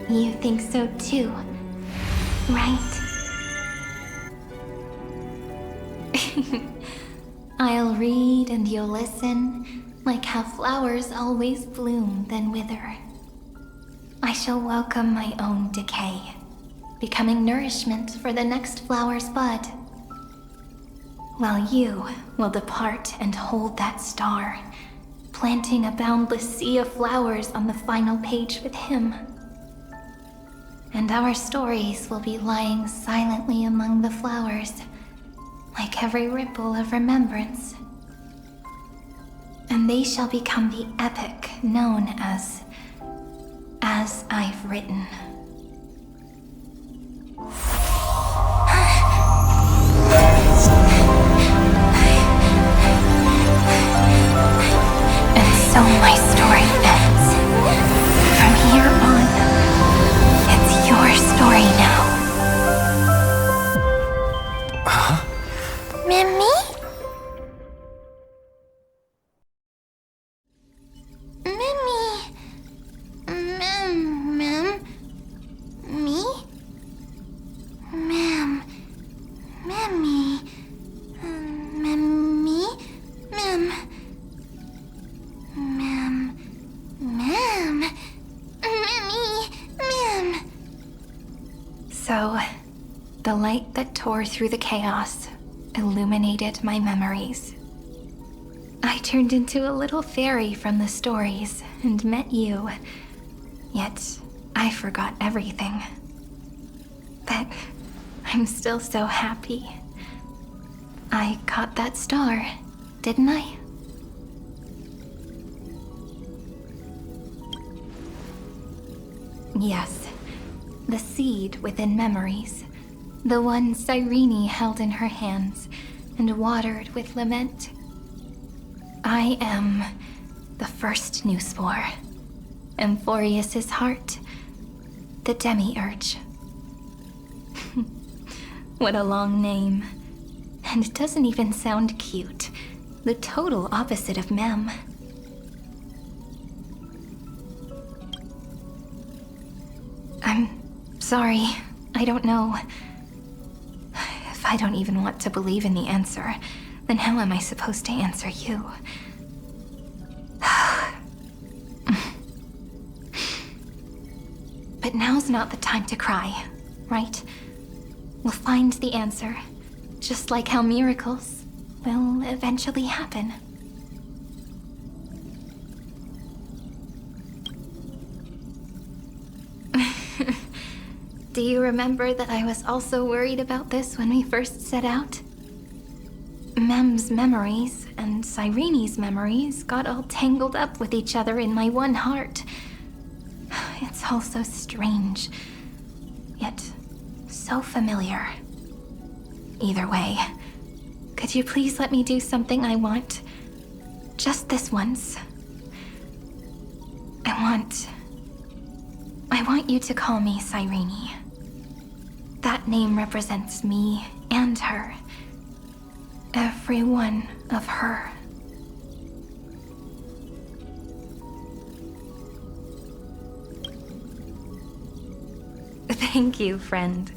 You think so too, right? I'll read and you'll listen, like how flowers always bloom then wither. I shall welcome my own decay, becoming nourishment for the next flower's bud. While you will depart and hold that star, planting a boundless sea of flowers on the final page with him. And our stories will be lying silently among the flowers, like every ripple of remembrance. And they shall become the epic known as I've Written. And so my story ends. From here on, it's your story now. Mimi? light that tore through the chaos illuminated my memories. I turned into a little fairy from the stories and met you, yet I forgot everything. But I'm still so happy. I caught that star, didn't I? Yes, the seed within memories. The one Cyrene held in her hands and watered with lament. I am the first new spore. Amphoreus' heart. The demiurge. What a long name. And it doesn't even sound cute. The total opposite of Mem. I'm sorry. I don't know. If I don't even want to believe in the answer, then how am I supposed to answer you? But now's not the time to cry, right? We'll find the answer, just like how miracles will eventually happen. Do you remember that I was also worried about this when we first set out? Mem's memories and Cyrene's memories got all tangled up with each other in my one heart. It's all so strange, yet so familiar. Either way, could you please let me do something I want? Just this once. I want you to call me Cyrene. That name represents me and her. Every one of her. Thank you, friend.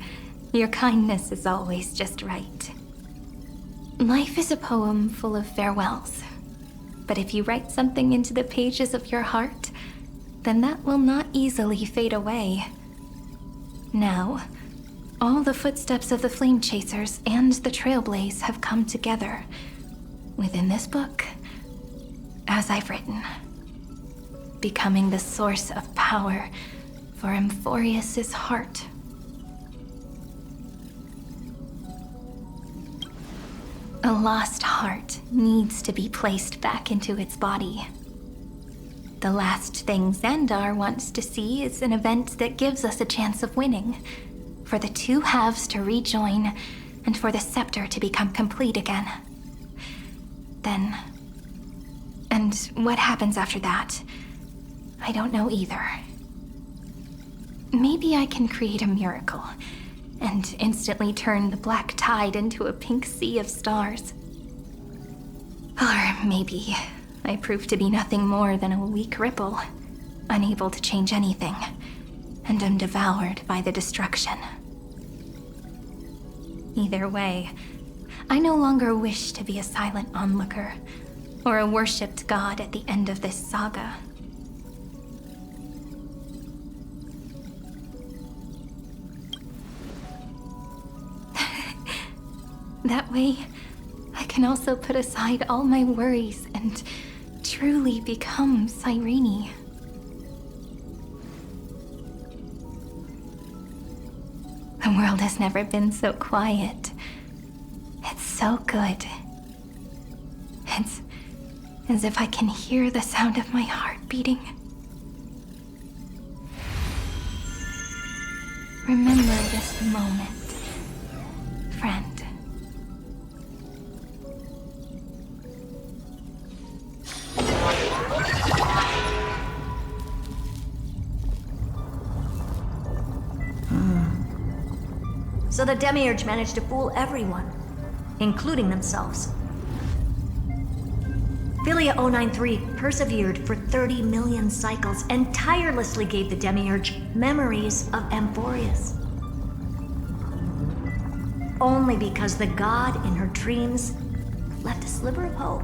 Your kindness is always just right. Life is a poem full of farewells. But if you write something into the pages of your heart, then that will not easily fade away. Now, all the footsteps of the Flame Chasers and the Trailblaze have come together within this book, as I've written, becoming the source of power for Amphoreus' heart. A lost heart needs to be placed back into its body. The last thing Xandar wants to see is an event that gives us a chance of winning, for the two halves to rejoin, and for the scepter to become complete again. Then... and what happens after that? I don't know either. Maybe I can create a miracle, and instantly turn the black tide into a pink sea of stars. Or maybe I prove to be nothing more than a weak ripple, unable to change anything, and am devoured by the destruction. Either way, I no longer wish to be a silent onlooker, or a worshipped god at the end of this saga. That way, I can also put aside all my worries and truly become Cyrene. The world has never been so quiet. It's so good. It's as if I can hear the sound of my heart beating. Remember this moment, friend. So the Demiurge managed to fool everyone, including themselves. Philia 093 persevered for 30 million cycles and tirelessly gave the Demiurge memories of Amphoreus. Only because the god in her dreams left a sliver of hope,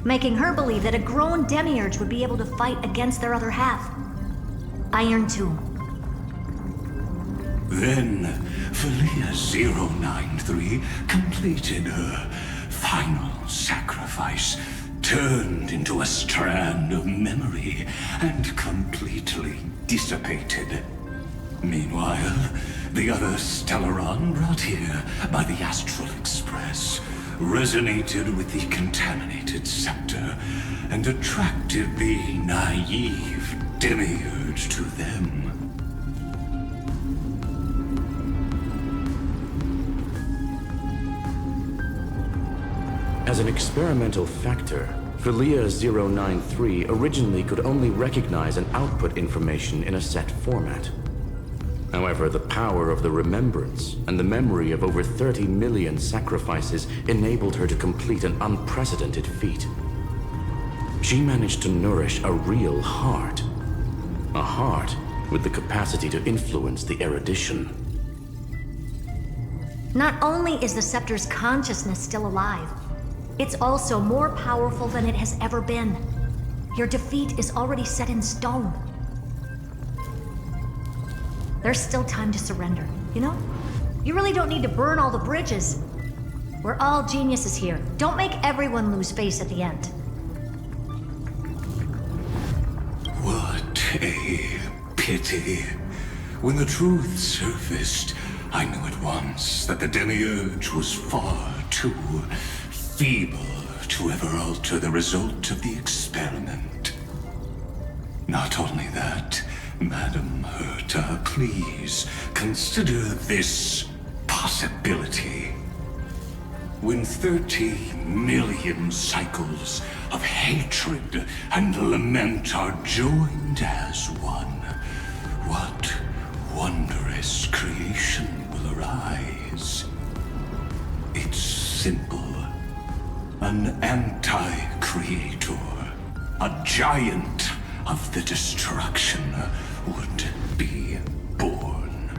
making her believe that a grown Demiurge would be able to fight against their other half, Iron Tomb. Then, Felia 093 completed her final sacrifice, turned into a strand of memory, and completely dissipated. Meanwhile, the other Stellaron brought here by the Astral Express resonated with the contaminated scepter and attracted the naive demiurge to them. As an experimental factor, Felia 093 originally could only recognize and output information in a set format. However, the power of the remembrance and the memory of over 30 million sacrifices enabled her to complete an unprecedented feat. She managed to nourish a real heart. A heart with the capacity to influence the erudition. Not only is the scepter's consciousness still alive, it's also more powerful than it has ever been. Your defeat is already set in stone. There's still time to surrender, you know? You really don't need to burn all the bridges. We're all geniuses here. Don't make everyone lose face at the end. What a pity. When the truth surfaced, I knew at once that the demiurge was far too feeble to ever alter the result of the experiment. Not only that, Madam Herta, please consider this possibility. When 30 million cycles of hatred and lament are joined as one, what wondrous creation will arise? It's simple. An anti-creator, a giant of the destruction would be born.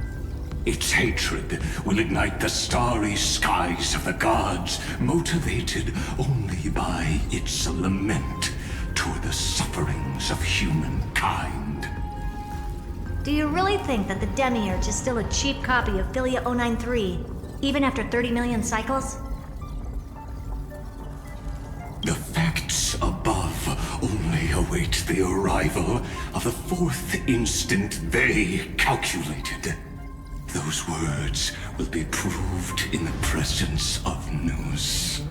Its hatred will ignite the starry skies of the gods, motivated only by its lament toward the sufferings of humankind. Do you really think that the demiurge is still a cheap copy of Felia 093, even after 30 million cycles? The facts above only await the arrival of the fourth instant they calculated. Those words will be proved in the presence of news.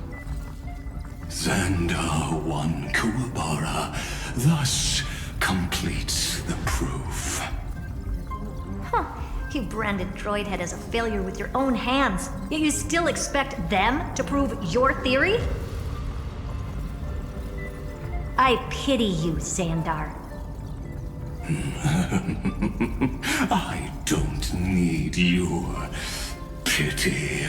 Xandar 1 Kuwabara thus completes the proof. Huh. You branded Droidhead as a failure with your own hands, yet you still expect them to prove your theory? I pity you, Xandar. I don't need your pity.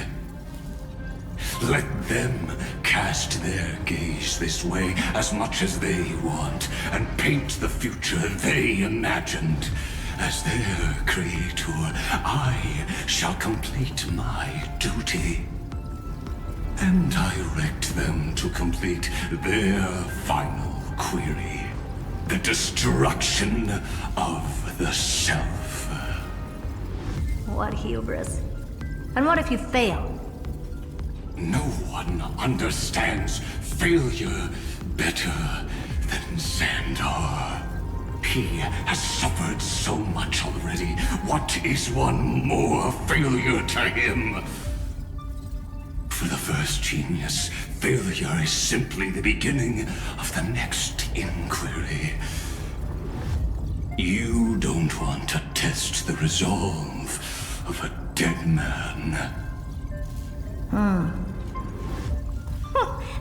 Let them cast their gaze this way as much as they want, and paint the future they imagined. As their creator, I shall complete my duty and direct them to complete their final query. The destruction of the self. What hubris. And what if you fail? No one understands failure better than Xandar. He has suffered so much already. What is one more failure to him? For the first genius, failure is simply the beginning of the next inquiry. You don't want to test the resolve of a dead man.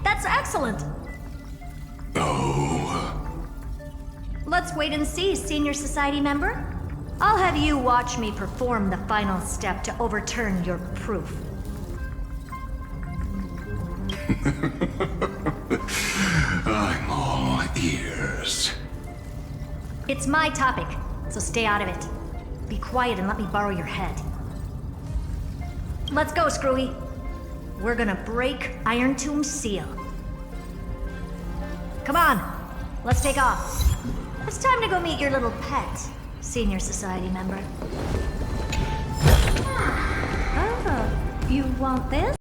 That's excellent. Oh. Let's wait and see, Senior Society member. I'll have you watch me perform the final step to overturn your proof. I'm all ears. It's my topic, so stay out of it. Be quiet and let me borrow your head. Let's go, Screwy. We're gonna break Iron Tomb's seal. Come on, let's take off. It's time to go meet your little pet, Senior Society member. You want this?